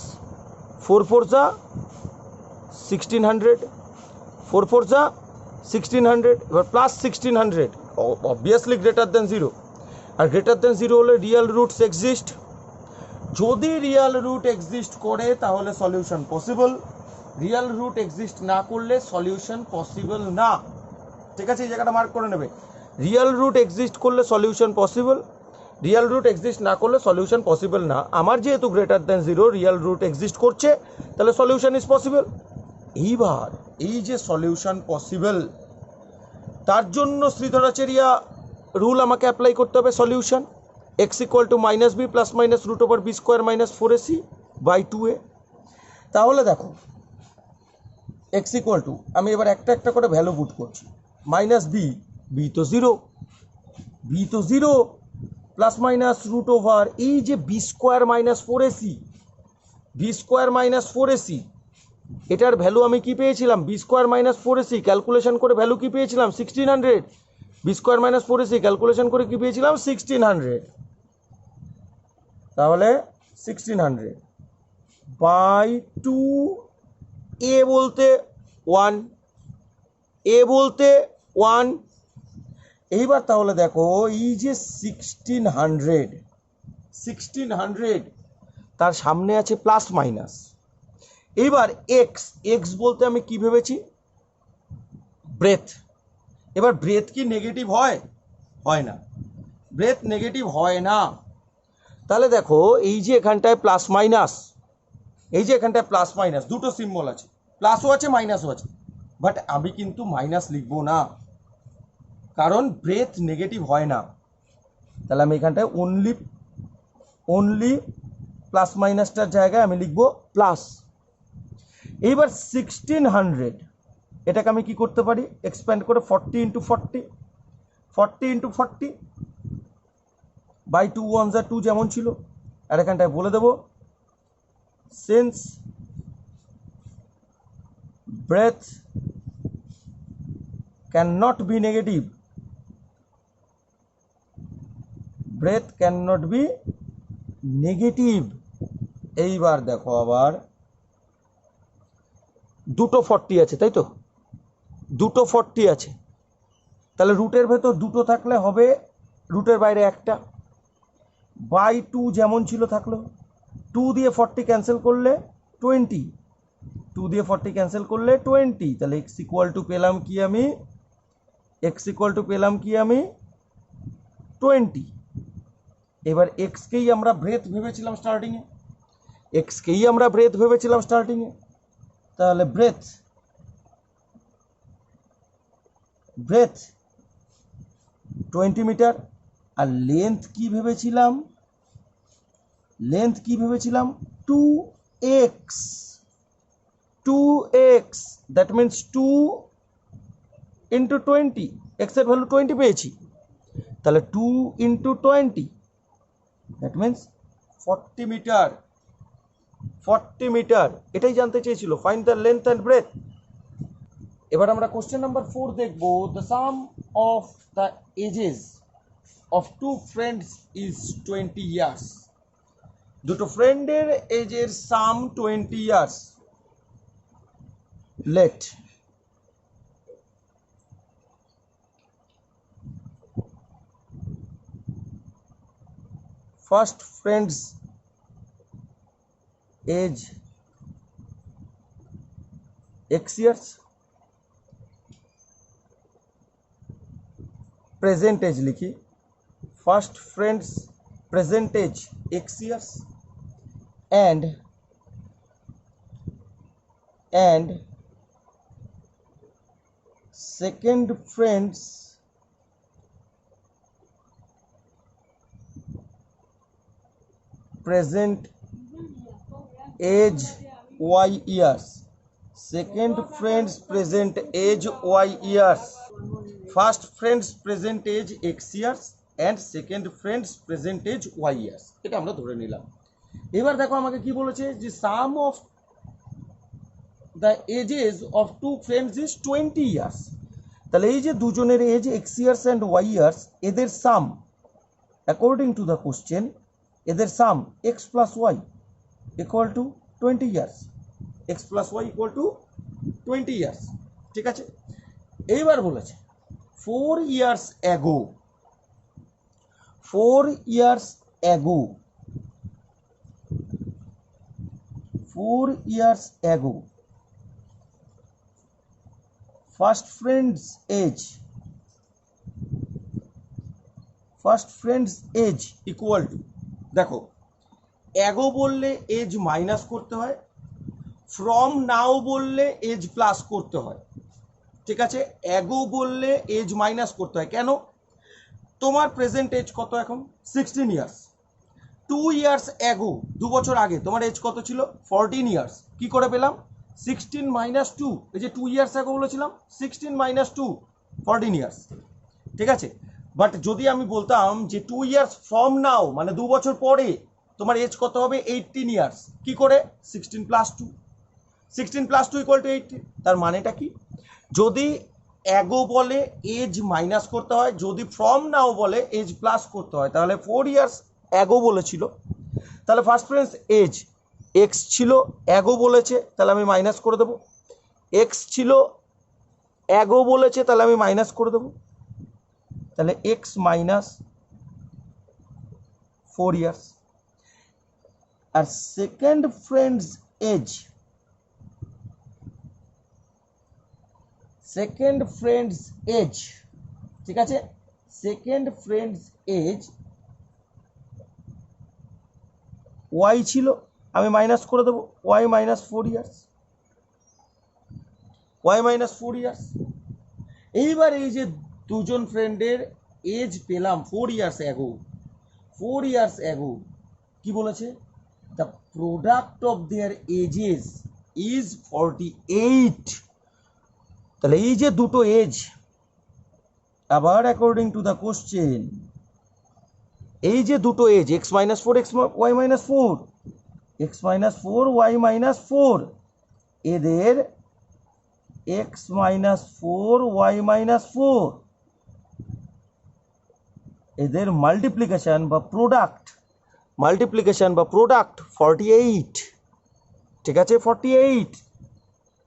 Speaker 1: 4 4 যা 1600, 4 4 যা 1600, এবার প্লাস 1600, অবভিয়াসলি গ্রেটার দেন 0, আর গ্রেটার দেন 0 হলে রিয়েল রুটস এক্সিস্ট, যদি রিয়েল রুট এক্সিস্ট করে তাহলে solution possible, real root exist না করলে সলিউশন পসিবল না, ঠিক আছে, এই জায়গাটা মার্ক করে নেবে, রিয়েল রুট এক্সিস্ট করলে solution possible, real root exist না করলে সলিউশন পসিবল না। আমার যেহেতু greater than 0 real root exist করছে, তাহলে সলিউশন ইজ পসিবল। এইবার এই যে সলিউশন পসিবল, তার জন্য শ্রীধরাচার্য রুল আমাকে অ্যাপ্লাই করতে হবে, solution x equal to -b plus minus root over B square -4ac by 2a। তাহলে দেখো এক্স ইকুয়াল টু, আমি এবার একটা একটা করে ভ্যালু পুট করছি, -b, বি তো 0, বি তো 0, প্লাস মাইনাস রুট ওভার এই যে B square -4ac, B square -4ac, এটার ভ্যালু আমি কি পেয়েছিলাম, বি স্কোয়ার -4ac ক্যালকুলেশন করে ভ্যালু কি পেয়েছিলাম 1600, বি স্কোয়ার -4ac ক্যালকুলেশন করে কি পেয়েছিলাম 1600, তাহলে 1600 বাই 2, এ বলতে 1, এ বলতে 1। এইবার তাহলে দেখো এই যে 1600 তার সামনে আছে প্লাস মাইনাস, এইবার এক্স, এক্স বলতে আমি কি ভেবেছি ব্রেথ, এবার ব্রেথ কি নেগেটিভ হয়, হয় না, ব্রেথ নেগেটিভ হয় না। তাহলে দেখো এই যে এখানটায় প্লাস মাইনাস, এই যে এখানটায় প্লাস মাইনাস দুটো সিম্বল আছে, প্লাসও আছে মাইনাসও আছে, বাট আমি কিন্তু মাইনাস লিখবো না, কারণ ব্রেথ নেগেটিভ হয় না। তাহলে আমি এখানটায় অনলি প্লাস মাইনাসটার জায়গায় আমি লিখবো প্লাস। এইবার 1600 এটাকে আমি কি করতে পারি, এক্সপ্যান্ড করে 40 ইন্টু 40 বাই 2 1 যা 2 যেমন ছিল, আর এখানটায় বলে দেবো since breadth cannot be negative, breadth cannot be negative। এইবার দেখো আবার দুটো 40 আছে, তাই তো, দুটো 40 আছে, তাহলে রুটের ভেতর দুটো থাকলে হবে রুটের বাইরে একটা, বাই 2 যেমন ছিল থাকলো, 2 দিয়ে 40 ক্যান্সেল করলে 20, 2 দিয়ে 40 ক্যান্সেল করলে 20, তাহলে x ইকুয়াল টু পেলাম কি আমি, x ইকুয়াল টু পেলাম কি আমি 20। এবার x কেই আমরা ব্রেথ ভেবেছিলাম স্টার্টিংয়ে, x কেই আমরা ব্রেথ ভেবেছিলাম স্টার্টিংয়ে, তাহলে ব্রেথ ব্রেথ 20 মিটার, আর লেন্থ কি ভেবেছিলাম, লেন্থ কি ভেবেছিলাম 2x, 2x, that means 2 into 20, x এর ভ্যালু 20 পেয়েছি, তাহলে 2 into 20, that means 40 metre, 40 metre. এটাই জানতে চেয়েছিল, find the length and breadth. এবার আমরা কোশ্চেন নাম্বার 4 দেখব। The sum of the ages of two friends is 20 years. দুটো ফ্রেন্ডের এজের sum 20 years. Let first friends age x years, present age লিখি, first friend's present age x years and second friends present age y years, second friends present age y years, first friends present age x years and second friends present age y years, এটা আমরা ধরে নিলাম। এবার দেখো আমাকে কি বলেছে, যে sum of the ages of two friends is 20 years. তাহলে এই যে দুজনের age x years and y years, এদের sum according to the question, এদের sum x plus y equal to 20 years, x plus y equal to 20 years, ঠিক আছে। এইবার বলেছে 4 years ago, 4 years ago, 4 years ago, first friend's age, first friend's age equal to, দেখো ago বললে age minus করতে হয়, from now বললে age plus করতে হয়, ঠিক আছে। অ্যাগো বললে এজ মাইনাস করতে হয়, কেন, তোমার প্রেজেন্ট এজ কত এখন 16 ইয়ার্স, 2 ইয়ার্স অ্যাগো 2 বছর আগে তোমার এজ কত ছিল 14 ইয়ার্স, কি করে পেলাম 16 মাইনাস 2, এই যে 2 ইয়ার্স অ্যাগো বলেছিলাম 16 মাইনাস 2 14 ইয়ার্স, ঠিক আছে। বাট যদি আমি বলতাম যে 2 ইয়ার্স ফ্রম নাও, মানে 2 বছর পরে তোমার এজ কত হবে 18 ইয়ার্স, কি করে 16 প্লাস 2, 16 প্লাস 2 ইকুয়াল টু 18, তার মানেটা কি, যদি অ্যাগো বলে এজ মাইনাস করতে হয়, যদি ফ্রম নাও বলে এজ প্লাস করতে হয়, তাহলে 4 ইয়ার্স অ্যাগো বলেছিল, তাহলে ফার্স্ট ফ্রেন্ডস এজ এক্স ছিল, অ্যাগো বলেছে তাহলে আমি মাইনাস করে দেবো, এক্স ছিল অ্যাগো বলেছে তাহলে আমি মাইনাস করে দেবো, তাহলে এক্স মাইনাস 4 ইয়ার্স। আর second friend's age, second friend's age, ঠিক আছে, সেকেন্ড ফ্রেন্ডস এজ ওয়াই ছিল, আমি মাইনাস করে দেবো y minus 4 years, y minus 4 years. এইবার এই যে দুজন ফ্রেন্ডের এজ পেলাম 4 ইয়ার্স অ্যাগো, 4 ইয়ার্স অ্যাগো কি বলেছে, the product of their ages is 48, তাহলে এই যে দুটো এজ, আবার অ্যাকর্ডিং টু দ্য কোশ্চেন, এই যে দুটো age x minus 4 x y minus 4, x minus 4 y minus 4, এদের x minus four y minus four, এদের মাল্টিপ্লিকেশন বা প্রোডাক্ট, 48, ঠিক আছে, 48,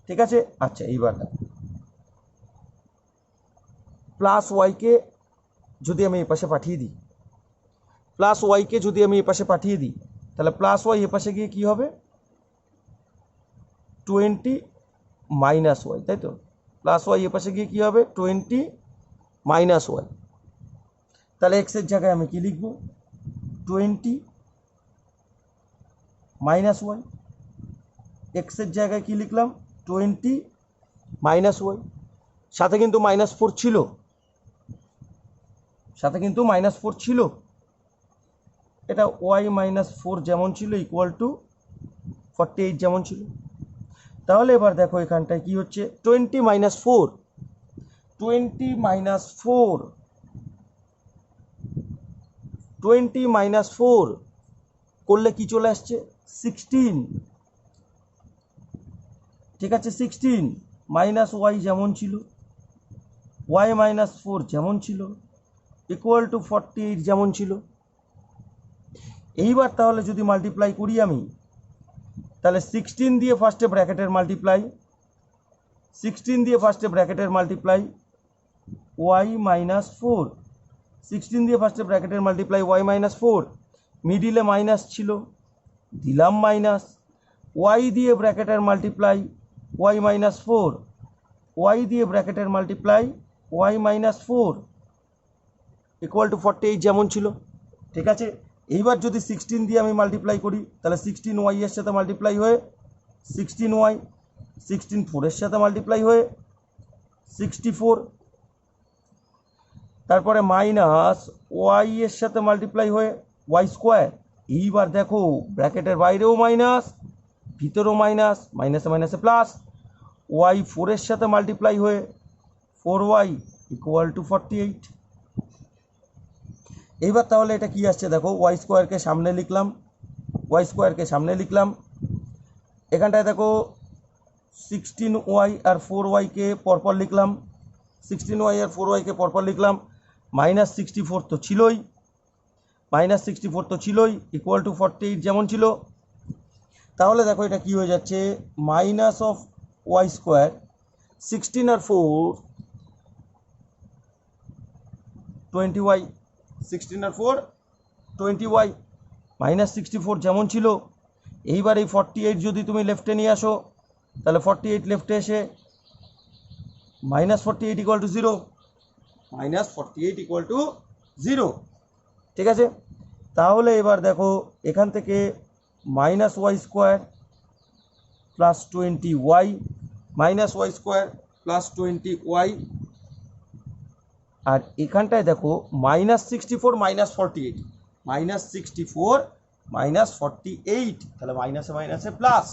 Speaker 1: ঠিক আছে। আচ্ছা এইবার প্লাস ওয়াইকে যদি আমি এপাশে পাঠিয়ে দিই, তাহলে প্লাস ওয়াই এপাশে গিয়ে কি হবে, 20 মাইনাস ওয়াই, তাই তো, প্লাস ওয়াই এপাশে গিয়ে কি হবে, 20 মাইনাস ওয়াই। তাহলে এক্সের জায়গায় আমি কি লিখব, 20 মাইনাস ওয়াই। এক্সের জায়গায় কি লিখলাম, 20 মাইনাস ওয়াই। সাথে কিন্তু -4 ছিল, এটা ওয়াই মাইনাস 4 যেমন ছিল ইকুয়াল টু 48 যেমন ছিল। তাহলে এবার দেখো এখানটায় কি হচ্ছে, 20 মাইনাস 4 করলে কি চলে আসছে, 16, ঠিক আছে, 16 মাইনাস ওয়াই যেমন ছিল, ওয়াই মাইনাস 4 যেমন ছিল, ইকুয়াল টু 48 যেমন ছিল। এইবার তাহলে যদি মাল্টিপ্লাই করি আমি, তাহলে 16 দিয়ে ফার্স্টে ব্র্যাকেটের মাল্টিপ্লাই, ওয়াই মাইনাস 4, 16 দিয়ে ফার্স্টে ব্র্যাকেটের মাল্টিপ্লাই ওয়াই মাইনাস 4, মিডিলে মাইনাস ছিল, দিলাম মাইনাস, ওয়াই দিয়ে ব্র্যাকেটের মাল্টিপ্লাই ওয়াই মাইনাস 4, ওয়াই দিয়ে ব্র্যাকেটের multiply y minus 4 equal to 48 যেমন ছিল, ঠিক আছে। এইবার যদি 16 দিয়ে আমি মাল্টিপ্লাই করি, তাহলে 16 ওয়াই এর সাথে মাল্টিপ্লাই হয়ে 16 ওয়াই, 16 4 এর সাথে মাল্টিপ্লাই হয়ে 64, তারপরে মাইনাস ওয়াই এর সাথে মাল্টিপ্লাই হয়ে ওয়াই স্কোয়ার। এইবার দেখো ব্র্যাকেটের বাইরেও মাইনাস, ভিতরেও মাইনাস, মাইনাসে মাইনাসে প্লাস, ওয়াই 4 এর সাথে মাল্টিপ্লাই হয়ে 4y ইকুয়াল টু 48। এইবার তাহলে এটা কি আসছে দেখো, ওয়াই স্কোয়ারকে সামনে লিখলাম, এখানটায় দেখো 16y আর 4yকে পরপর লিখলাম, -64 তো ছিলই, ইকুয়াল টু 48 যেমন ছিল। তাহলে দেখো এটা কি হয়ে যাচ্ছে, মাইনাস অফ ওয়াই স্কোয়ার, 16 আর 4 20y, 16 আর 4 20y, -64 যেমন ছিল। এইবার এই 48 যদি তুমি লেফটে নিয়ে আসো, তাহলে 48 লেফটে এসে -48 ইকুয়াল টু 0, ঠিক আছে। তাহলে এবার দেখো এখান থেকে minus y square plus 20y, আর এখানটায় দেখো -64 -48, তাহলে মাইনাসে মাইনাসে প্লাস,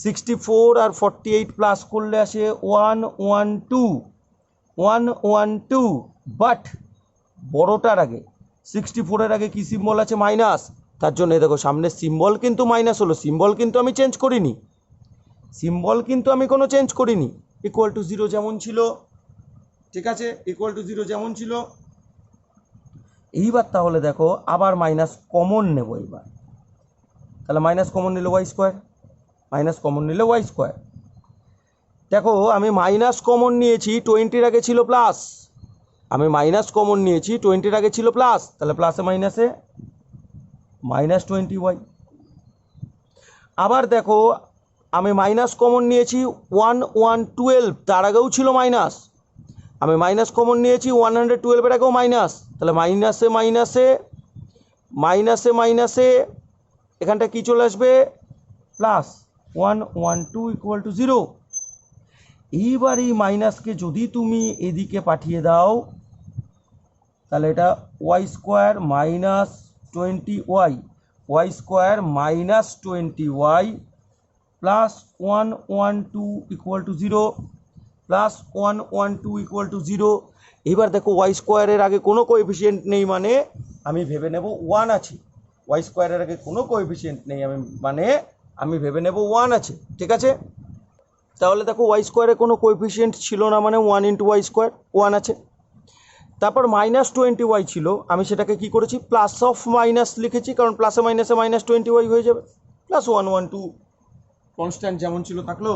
Speaker 1: 64 আর 48 প্লাস করলে আসে 112, বাট বড়টার আগে 64-এর আগে কি সিম্বল আছে, মাইনাস, তার জন্য দেখো সামনের সিম্বল কিন্তু মাইনাস হলো, সিম্বল কিন্তু আমি কোনো চেঞ্জ করিনি, ইকুয়াল টু 0 যেমন ছিল, ঠিক আছে, এইবার তাহলে দেখো আবার মাইনাস কমন নেব, এইবার তাহলে মাইনাস কমন নিলে ওয়াই স্কোয়ার, দেখো আমি মাইনাস কমন নিয়েছি, 20-র আগে ছিল প্লাস, তাহলে প্লাসে মাইনাসে -20y। আবার দেখো আমি মাইনাস কমন নিয়েছি 112, তার আগেও ছিল মাইনাস, আমি মাইনাস কমন নিয়েছি 112-এর আগেও মাইনাস, তাহলে মাইনাসে এখানটা কি চলে আসবে, প্লাস 112 ইকুয়াল টু 0। এইবার এই মাইনাসকে যদি তুমি এদিকে পাঠিয়ে দাও, তাহলে এটা y square minus 20y, plus 112 equal to 0, এবার দেখো ওয়াই স্কোয়ারের আগে কোনো কোএফিসিয়েন্ট নেই, মানে আমি ভেবে নেব 1 আছে, আমি ভেবে নেব 1 আছে, ঠিক আছে। তাহলে দেখো ওয়াই স্কোয়ারে কোনো কোএফিসিয়েন্ট ছিল না, মানে 1 ইন্টু ওয়াই স্কোয়ার 1 আছে। তারপর -20y ছিল, আমি সেটাকে কি করেছি, প্লাস অফ মাইনাস লিখেছি, কারণ প্লাসে মাইনাসে -20y হয়ে যাবে, প্লাস 1 1 2 কনস্ট্যান্ট যেমন ছিল থাকলো।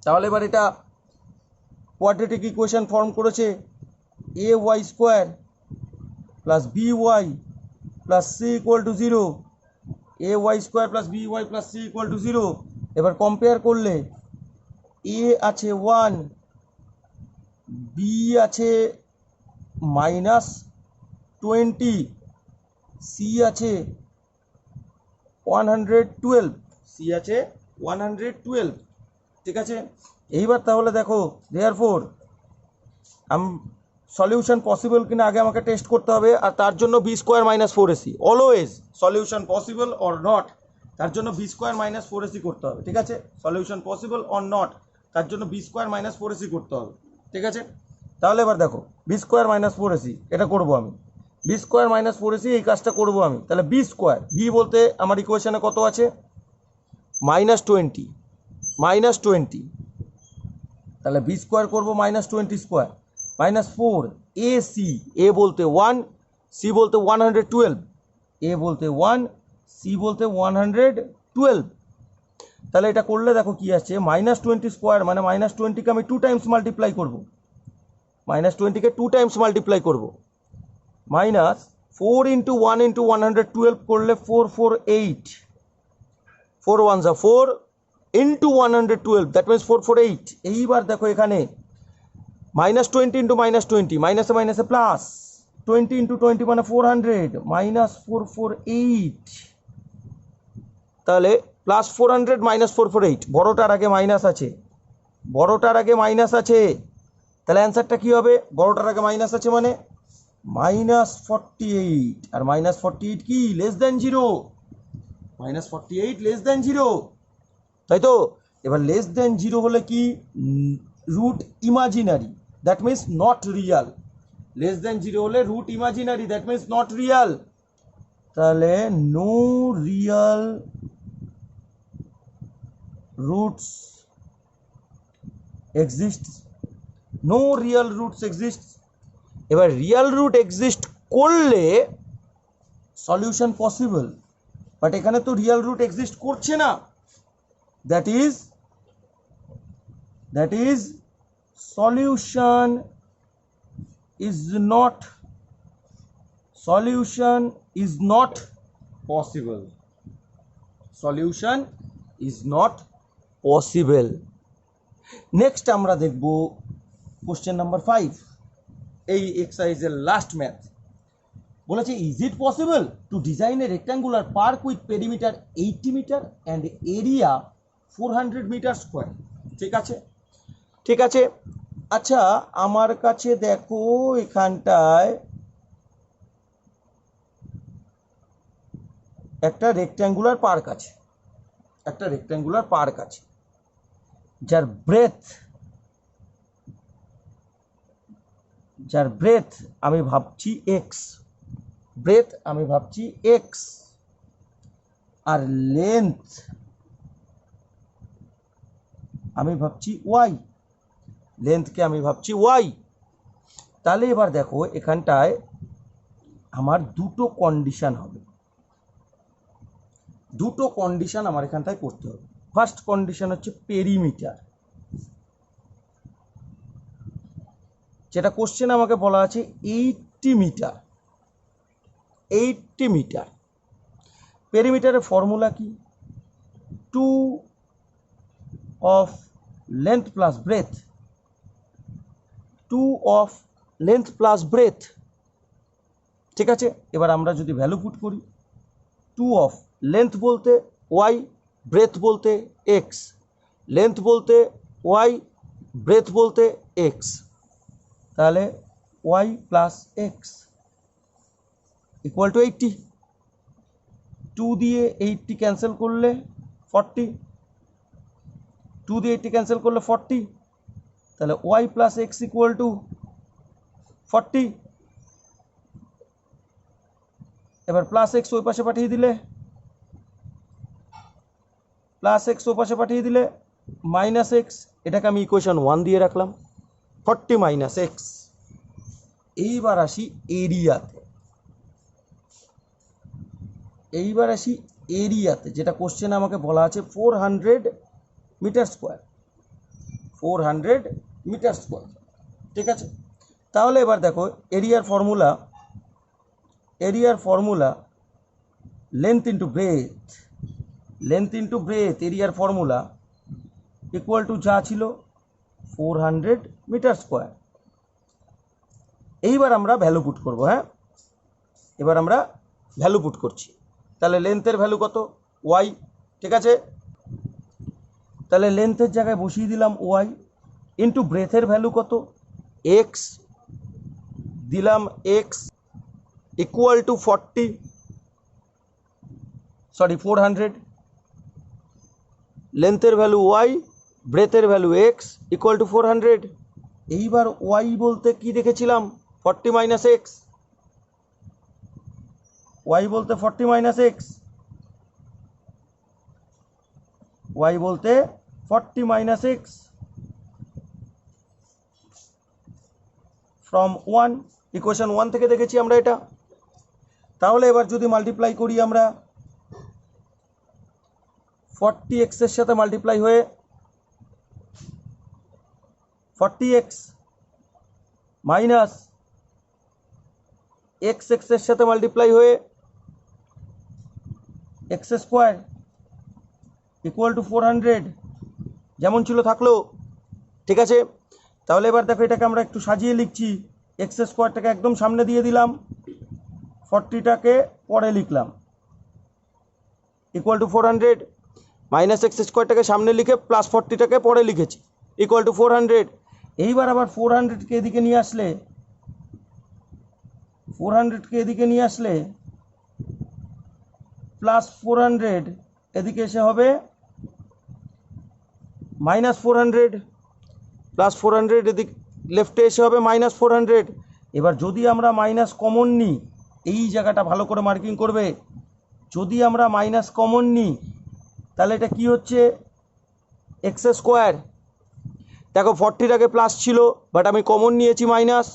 Speaker 1: তাহলে এবার এটা কোয়াড্রেটিক ইকুয়েশন ফর্ম করেছে, a y square plus b y plus c equal to 0, a y square plus b y plus c equal to 0। এবার কম্পেয়ার করলে এ আছে 1, বি আছে -20, সি আছে 112, সি আছে 112, ঠিক আছে। এইবার তাহলে দেখো দেয়ারফর সলিউশন পসিবল কিনা আগে আমাকে টেস্ট করতে হবে, আর তার জন্য b square minus 4ac, always solution possible or not, তার জন্য বি স্কোয়ার মাইনাস 4ac করতে হবে, ঠিক আছে। সলিউশন পসিবল অর নট, তার জন্য বি স্কোয়ার মাইনাস 4ac করতে হবে, ঠিক আছে। তাহলে এবার দেখো বি স্কোয়ার মাইনাস 4ac এটা করবো আমি, বি স্কোয়ার মাইনাস 4ac এই কাজটা করবো আমি। তাহলে বি স্কোয়ার, বি বলতে আমার ইকুয়েশনে কত আছে, -20, তাহলে বি স্কোয়ার করবো -20 স্কোয়ার -4 এ সি, এ বলতে 1, সি বলতে 112, এ বলতে 1, সি বলতে 112। তাহলে এটা করলে দেখো কি আসছে, -20 স্কোয়ার মানে -20কে আমি 2 টাইমস মাল্টিপ্লাই করবো, -20কে 2 টাইমস মাল্টিপ্লাই করবো, -4 ইন্টু 1 ইন্টু 112 করলে 448, 4 1 যা 4 ইন্টু 112, দ্যাট মিনস 448। এইবার দেখো এখানে -20 ইন্টু -20, মাইনাসে মাইনাসে প্লাস, 20 ইন্টু 20 মানে 400, -448, তাহলে প্লাস 400 -448, বড়টার আগে মাইনাস আছে, বড়টার আগে মাইনাস আছে, তাহলে অ্যান্সারটা কি হবে, বড়টার আগে মাইনাস আছে মানে -48, আর -48 কি লেস দ্যান 0, -48 লেস দ্যান 0, তাই তো। এবার লেস দ্যান 0 হলে কি, root imaginary, that means not real, less than 0 হলে root imaginary, that means not real, তাহলে no real roots exist, no real roots exist. এবার রিয়াল রুট এক্সিস্ট করলে solution possible, but এখানে তো রিয়াল রুট এক্সিস্ট করছে না, that is solution is not possible, solution is not possible। Next আমরা দেখব question number 5, এই এক্সারসাইজের লাস্ট ম্যাথ। বলেছে, is it possible to design a rectangular park with perimeter 80 metre and area 400 metre square, ঠিক আছে, ঠিক আছে। আচ্ছা আমার কাছে দেখো এখানটায় একটা রেক্ট্যাঙ্গুলার পার্ক আছে, একটা রেক্ট্যাঙ্গুলার পার্ক আছে, যার ব্রেথ আমি ভাবছি এক্স, ব্রেথ আমি ভাবছি এক্স, আর লেন্থ আমি ভাবছি ওয়াই, লেন্থকে আমি ভাবছি ওয়াই। তাহলে এবার দেখো এখানটায় আমার দুটো কন্ডিশন হবে, দুটো কন্ডিশন আমার এখানটায় করতে হবে। ফার্স্ট কন্ডিশন হচ্ছে পেরিমিটার, যেটা কোশ্চেন আমাকে বলা আছে 80 মিটার, 80 মিটার। পেরিমিটারের ফর্মুলা কি, 2 of length plus breadth, 2 of length plus breadth, ঠিক আছে। এবার আমরা যদি ভ্যালু পুট করি, 2 of length বলতে y, breadth বলতে x, length বলতে y, breadth বলতে x, তাহলে y plus x equal two 80, 2 দিয়ে 80 ক্যান্সেল করলে 40, 2 দিয়ে 80 ক্যান্সেল করলে 40, তাহলে y plus x equal two 40। এবার প্লাস এক্স ওই পাশে পাঠিয়ে দিলে, প্লাস এক্স ওই পাশে পাঠিয়ে দিলে মাইনাস এক্স, এটাকে আমি ইকুয়েশন 1 দিয়ে রাখলাম, 40 মাইনাস এক্স। এইবার আসি এরিয়াতে, যেটা কোশ্চেনে আমাকে বলা আছে 400 মিটার স্কোয়ার, 400 মিটার স্কোয়ার। ঠিক আছে, তাহলে এবার দেখো এরিয়ার ফর্মুলা লেন্থ ইন্টু ব্রেথ, এরিয়ার ফর্মুলা ইকুয়াল টু যা ছিল 400 মিটার স্কোয়ার। এইবার আমরা ভ্যালু পুট করবো। হ্যাঁ, এবার আমরা ভ্যালু পুট করছি। তাহলে লেন্থের ভ্যালু কত? ওয়াই। ঠিক আছে, তাহলে লেন্থের জায়গায় বসিয়ে দিলাম ওয়াই, ইন্টু ব্রেথের ভ্যালু কত? এক্স, দিলাম এক্স ইকুয়াল টু 400, লেন্থের ভ্যালু ওয়াই, ব্রেথের ভ্যালু এক্স ইকুয়াল টু 400। এইবার ওয়াই বলতে কি দেখেছিলাম? 40 মাইনাস এক্স, ওয়াই বলতে 40 মাইনাস এক্স, ওয়াই বলতে 40 মাইনাস এক্স ফ্রম 1, ইকুয়েশন 1 থেকে দেখেছি আমরা এটা। তাহলে এবার যদি মাল্টিপ্লাই করি আমরা, 40x এর সাথে মাল্টিপ্লাই হয়ে 40x মাইনাস x এর সাথে মাল্টিপ্লাই হয়ে x স্কোয়ার ইকুয়াল টু 400, যেমন ছিল থাকলো। ঠিক আছে, তাহলে এবার দেখো এটাকে আমরা একটু সাজিয়ে লিখছি। x স্কোয়ারটাকে একদম সামনে দিয়ে দিলাম, 40টাকে পরে লিখলাম, ইকুয়াল টু 400, মাইনাস এক্স স্কোয়ারটাকে সামনে লিখে প্লাস 40টাকে পরে লিখেছি, ইকুয়াল টু 400। এইবার আবার 400কে এদিকে নিয়ে আসলে প্লাস 400, এদিকে এসে হবে মাইনাস 400, প্লাস 400 এদিকে লেফটে এসে হবে মাইনাস 400। এবার যদি আমরা মাইনাস কমন নিই, এই জায়গাটা ভালো করে মার্কিং করবে, যদি আমরা মাইনাস কমন নিই তাহলে এটা কি হচ্ছে? X square. দেখো 40 আগে প্লাস ছিল বাট আমি কমন নিয়েছি মাইনাস,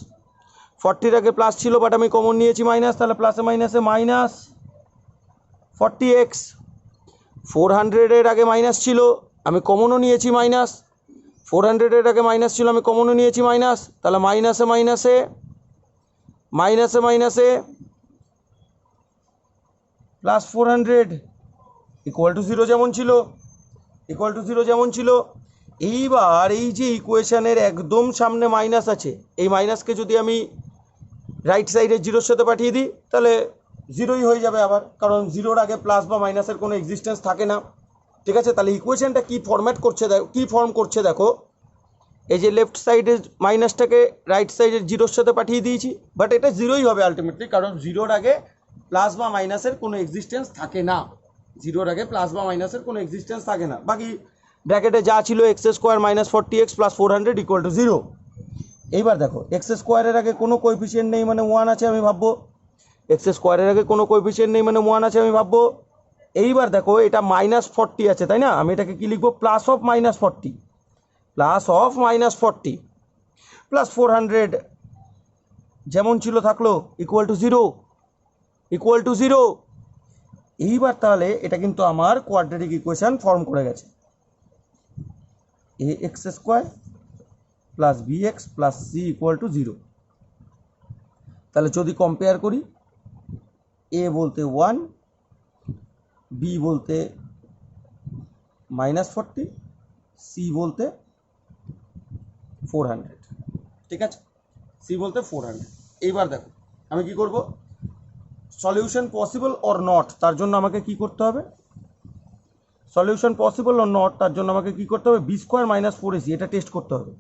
Speaker 1: 40 আগে প্লাস ছিল বাট আমি কমন নিয়েছি মাইনাস, তাহলে প্লাসে মাইনাসে মাইনাস 40x। 400-এর আগে মাইনাস ছিল, আমি কমনও নিয়েছি মাইনাস, 400-এর আগে মাইনাস ছিল, আমি কমনও নিয়েছি মাইনাস, তাহলে মাইনাসে মাইনাসে প্লাস 400 ইকুয়াল টু 0 যেমন ছিল। এইবার এই যে ইকুয়েশনের একদম সামনে মাইনাস আছে, এই মাইনাসকে যদি আমি রাইট সাইডে 0-র সাথে পাঠিয়ে দিই তাহলে 0ই হয়ে যাবে আবার, কারণ 0-র আগে প্লাস বা মাইনাসের কোনো এক্সিস্টেন্স থাকে না। ঠিক আছে, তাহলে ইকুয়েশনটা কি ফর্ম করছে দেখো, এই যে লেফট সাইডের মাইনাসটাকে রাইট সাইডের 0-র সাথে পাঠিয়ে দিয়েছি, বাট এটা 0ই হবে আলটিমেটলি, কারণ 0-র আগে প্লাস বা মাইনাসের কোনো এক্সিস্টেন্স থাকে না, 0-র আগে প্লাস বা মাইনাসের কোনো এক্সিস্টেন্স থাকে না। বাকি ব্র্যাকেটে যা ছিল x square minus 40x plus 400 equal to 0। এইবার দেখো এক্স স্কোয়ারের আগে কোনো কোএফিসিয়েন্ট নেই মানে 1 আছে, আমি ভাববো এক্স স্কোয়ারের আগে কোনো কোএফিসিয়েন্ট নেই মানে 1 আছে, আমি ভাববো। এইবার দেখো এটা মাইনাস 40 আছে, তাই না? আমি এটাকে কি লিখবো? প্লাস অফ মাইনাস 40 প্লাস 400 যেমন ছিল থাকলো, ইকুয়াল টু 0। এইবার তাহলে এটা কিন্তু আমার কোয়াড্রেটিক ইকুয়েশন ফর্ম করে গেছে, ax square plus bx plus c equal to 0। তাহলে যদি কম্পেয়ার করি, a বলতে 1, b বলতে মাইনাস 40, c বলতে 400। ঠিক আছে, c বলতে 400। এইবার দেখো আমি কি করব, সলিউশন পসিবল অর নট, তার জন্য আমাকে কি করতে হবে? সলিউশন পসিবল অর নট, তার জন্য আমাকে কি করতে হবে? বি স্কোয়ার মাইনাস 4ac এটা টেস্ট করতে হবে,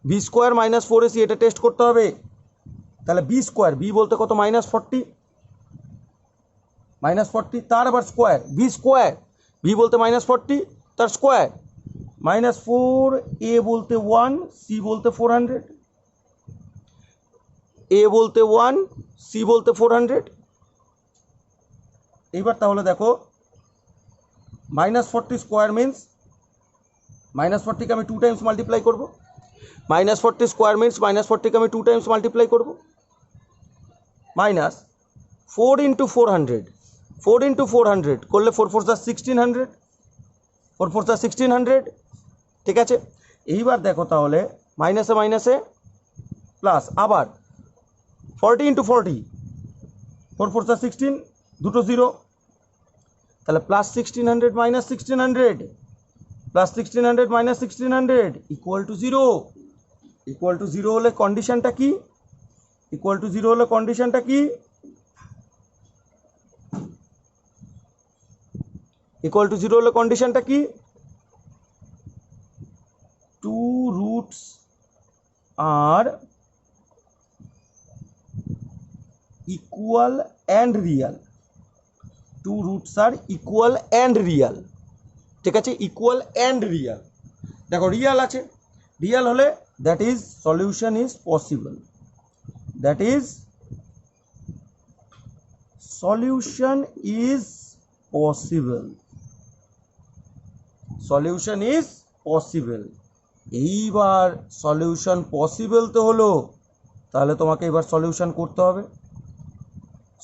Speaker 1: বি স্কোয়ার মাইনাস 4ac এটা টেস্ট করতে হবে। তাহলে বি স্কোয়ার, বি বলতে কত? মাইনাস 40, তার আবার স্কোয়ার, বি স্কোয়ার, বি বলতে মাইনাস 40 তার স্কোয়ার, মাইনাস 4, এ বলতে 1, সি বলতে 400, এ বলতে 1, সি বলতে 400। এইবার তাহলে দেখো মাইনাস 40 স্কোয়ার মিনস -40 কে আমি 2 টাইমস মাল্টিপ্লাই করব, -40 স্কোয়ার মিনস -40 কে আমি 2 টাইমস মাল্টিপ্লাই করব, মাইনাস 4 ইন্টু 400, 4 ইন্টু 400 করলে 4 4 1600, 4 4 1600, ঠিক আছে। এইবার দেখো তাহলে মাইনাসে মাইনাসে প্লাস, আবার 40 ইন্টু 40, 4 4 16, দুটো জিরো, তাহলে plus 1600 minus 1600, plus 1600 minus 1600 equal to zero. Equal to zero হলে কন্ডিশনটা কি? ইকুয়াল টু জিরো হলে কন্ডিশনটা কি? ইকুয়াল টু জিরো হলে কন্ডিশনটা কি? Two roots R equal and real, two roots R equal and real, ঠিক আছে, ইকুয়াল অ্যান্ড রিয়াল। দেখো রিয়াল আছে, রিয়াল হলে that is solution is possible, that is solution is possible, solution is possible. এইবার solution possible তো হলো, তাহলে তোমাকে এবার সলিউশন করতে হবে,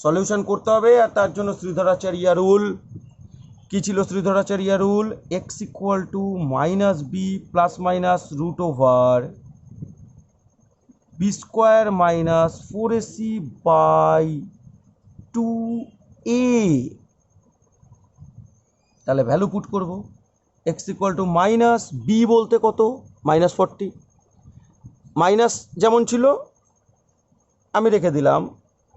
Speaker 1: সলিউশন করতে হবে। আর তার জন্য শ্রীধরাচার্য রুল কি ছিল? Sridharacharya rule x equal to minus B plus minus root over B square minus 4ac by 2a। তাহলে ভ্যালু পুট করব, x equal to minus b বলতে কত? -40, মাইনাস যেমন ছিল আমি রেখে দিলাম।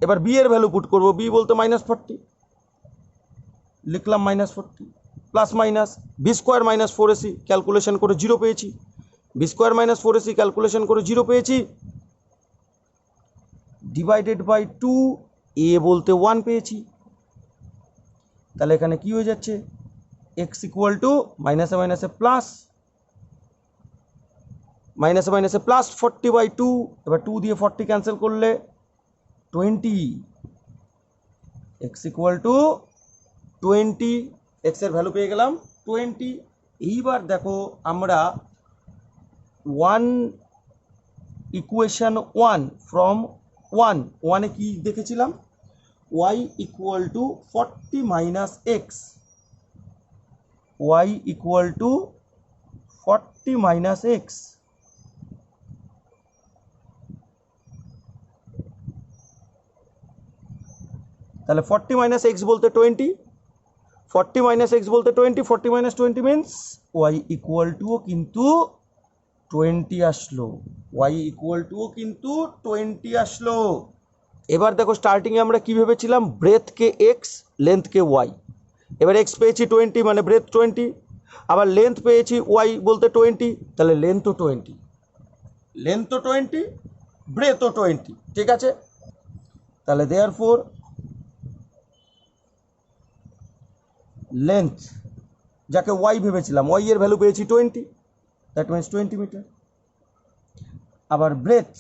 Speaker 1: এবার বি এর ভ্যালু পুট করব, বি বলতে -40, লিখলাম -40, plus minus b square minus 4ac calculation করে 0 পেয়েছি, B square minus 4ac calculation করে 0 পেয়েছি, ডিভাইডেড বাই 2, এ বলতে 1 পেয়েছি। তাহলে এখানে কি হয়ে যাচ্ছে? x ইকুয়াল টু মাইনাসে মাইনাসে প্লাস, মাইনাসে মাইনাসে প্লাস 40/2, এবার 2 দিয়ে 40 ক্যান্সেল করলে 20, x ইকুয়াল টু 20, x এর ভ্যালু পেয়ে গেলাম 20। এইবার দেখো আমরা 1 ইকুয়েশন 1 ফ্রম 1 এ কি দেখেছিলাম? y equal to 40 minus x, y equal to 40 minus x. তাহলে 40 মাইনাস এক্স বলতে 20, 40 মাইনাস এক্স বলতে 20, 40 মাইনাস 20 মিনস y ইকুয়াল টুও কিন্তু 20 আসলো, y ইকুয়াল টুও কিন্তু 20 আসলো। এবার দেখো স্টার্টিংয়ে আমরা কী ভেবেছিলাম? ব্রেথকে এক্স, লেন্থকে ওয়াই। এবার এক্স পেয়েছি 20 মানে ব্রেথ 20, আবার লেন্থ পেয়েছি ওয়াই বলতে 20, তাহলে লেন্থও 20, লেন্থও 20, ব্রেথও 20, ঠিক আছে। তাহলে দেয়ারফোর লেন্থ যাকে ওয়াই ভেবেছিলাম, ওয়াই এর ভ্যালু পেয়েছি 20, দ্যাট মিনস 20 মিটার। আবার ব্রেথ,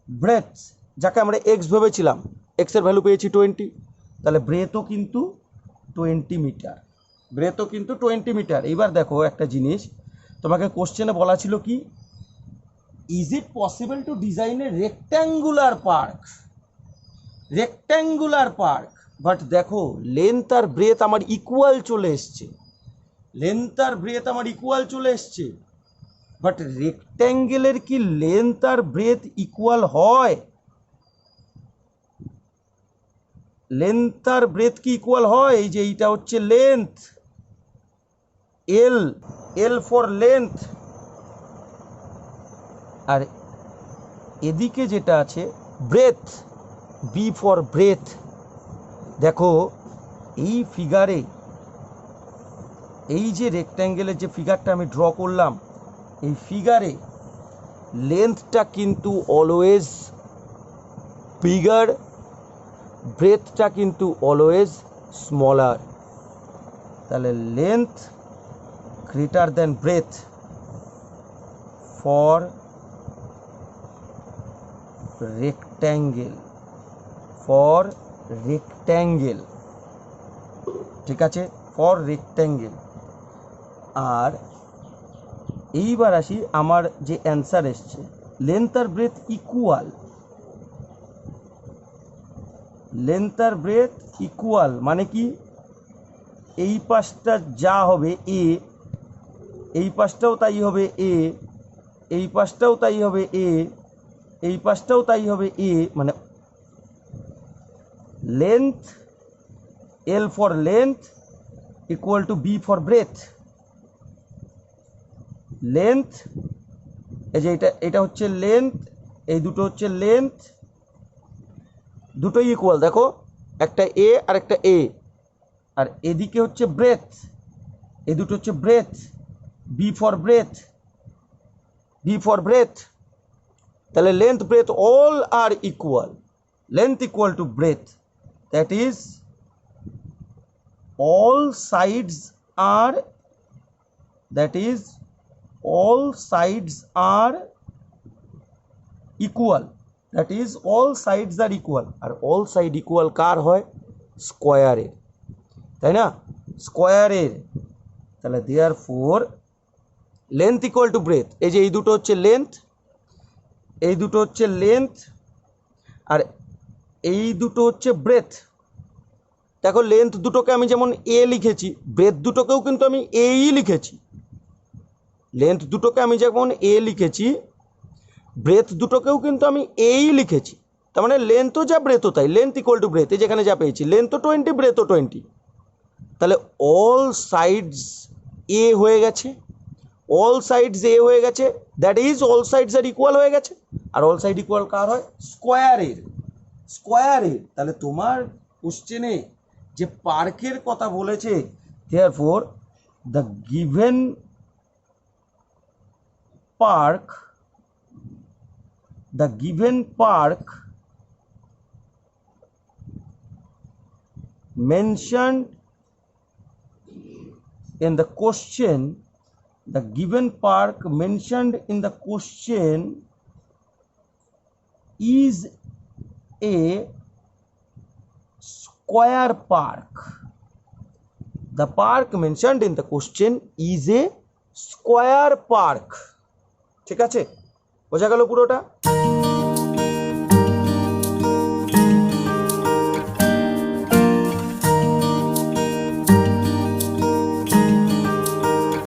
Speaker 1: ব্রেথ যাকে আমরা এক্স ভেবেছিলাম, এক্সের ভ্যালু পেয়েছি 20, তাহলে ব্রেথও কিন্তু 20 মিটার, ব্রেথও কিন্তু 20 মিটার। এইবার দেখো একটা জিনিস, তোমাকে কোশ্চেনে বলা ছিল কি, is it possible to design a rectangular park, rectangular park, but দেখো লেন্থ আর ব্রেথ আমার ইকুয়াল চলে এসছে, লেন্থ আর ব্রেথ আমার ইকুয়াল চলে এসছে, বাট রেক্ট্যাঙ্গেলের কি লেন্থ আর ব্রেথ ইকুয়াল হয়? লেন্থ আর ব্রেথ কি ইকুয়াল হয়? এই যে এইটা হচ্ছে length, L, L for length, আর এদিকে যেটা আছে ব্রেথ, বি ফর ব্রেথ। দেখো এই ফিগারে, এই যে রেক্ট্যাঙ্গেলের যে ফিগারটা আমি ড্র করলাম, এই ফিগারে লেন্থটা কিন্তু অলওয়েজ বিগার, ব্রেথটা কিন্তু অলওয়েজ স্মলার। তাহলে length greater than breadth for rectangle, for rectangle, ঠিক আছে, ফর রেক্ট্যাঙ্গেল। আর এইবার আসি আমার যে অ্যান্সার এসছে, লেন্থ আর ব্রেথ ইকুয়াল, লেন্থ আর ব্রেথ ইকুয়াল মানে কি, এই পাশটা যা হবে এ, এই পাশটাও তাই হবে এ, এই পাশটাও তাই হবে এ, এই পাশটাও তাই হবে এ, মানে length, l for length equal to b for breadth. Length, এই যে এটা হচ্ছে লেন্থ, এই দুটো হচ্ছে লেন্থ, দুটোই ইকুয়াল, দেখো একটা এ আর একটা এ, আর এদিকে হচ্ছে ব্রেথ, এই দুটো হচ্ছে breadth, b for breadth, b for breadth. তাহলে length breadth all are equal, length equal to breadth, that is all sides are, that is all sides are equal, that is all sides are equal, আর all side equal কার হয়, স্কোয়ারের, তাই না, স্কোয়ারের। তাহলে therefore length equal to breadth, এই যে এই দুটো হচ্ছে লেন্থ, এই দুটো হচ্ছে লেন্থ, আর এই দুটো হচ্ছে ব্রেথ। দেখো লেন্থ দুটোকে আমি যেমন এ লিখেছি, ব্রেথ দুটোকেও কিন্তু আমি এই লিখেছি, লেন্থ দুটোকে আমি যেমন এ লিখেছি, ব্রেথ দুটোকেও কিন্তু আমি এই লিখেছি। তার মানে লেন্থও যা ব্রেথও তাই, লেন্থ ইকুয়াল টু ব্রেথ, যেখানে যা পেয়েছি, লেন্থও 20 ব্রেথও 20, তাহলে অল সাইডস এ হয়ে গেছে, অল সাইডস এ হয়ে গেছে, that is all sides are equal হয়ে গেছে। আর অল সাইড ইকুয়াল কার হয়, স্কোয়ারের, স্কোয়ারের। তাহলে তোমার কোশ্চেনে যে পার্কের কথা বলেছে, therefore the given park, the given park mentioned in the question, the given park mentioned in the question is a square park. The park mentioned in the question is a square park. ঠিক আছে, বোঝা গেল পুরোটা?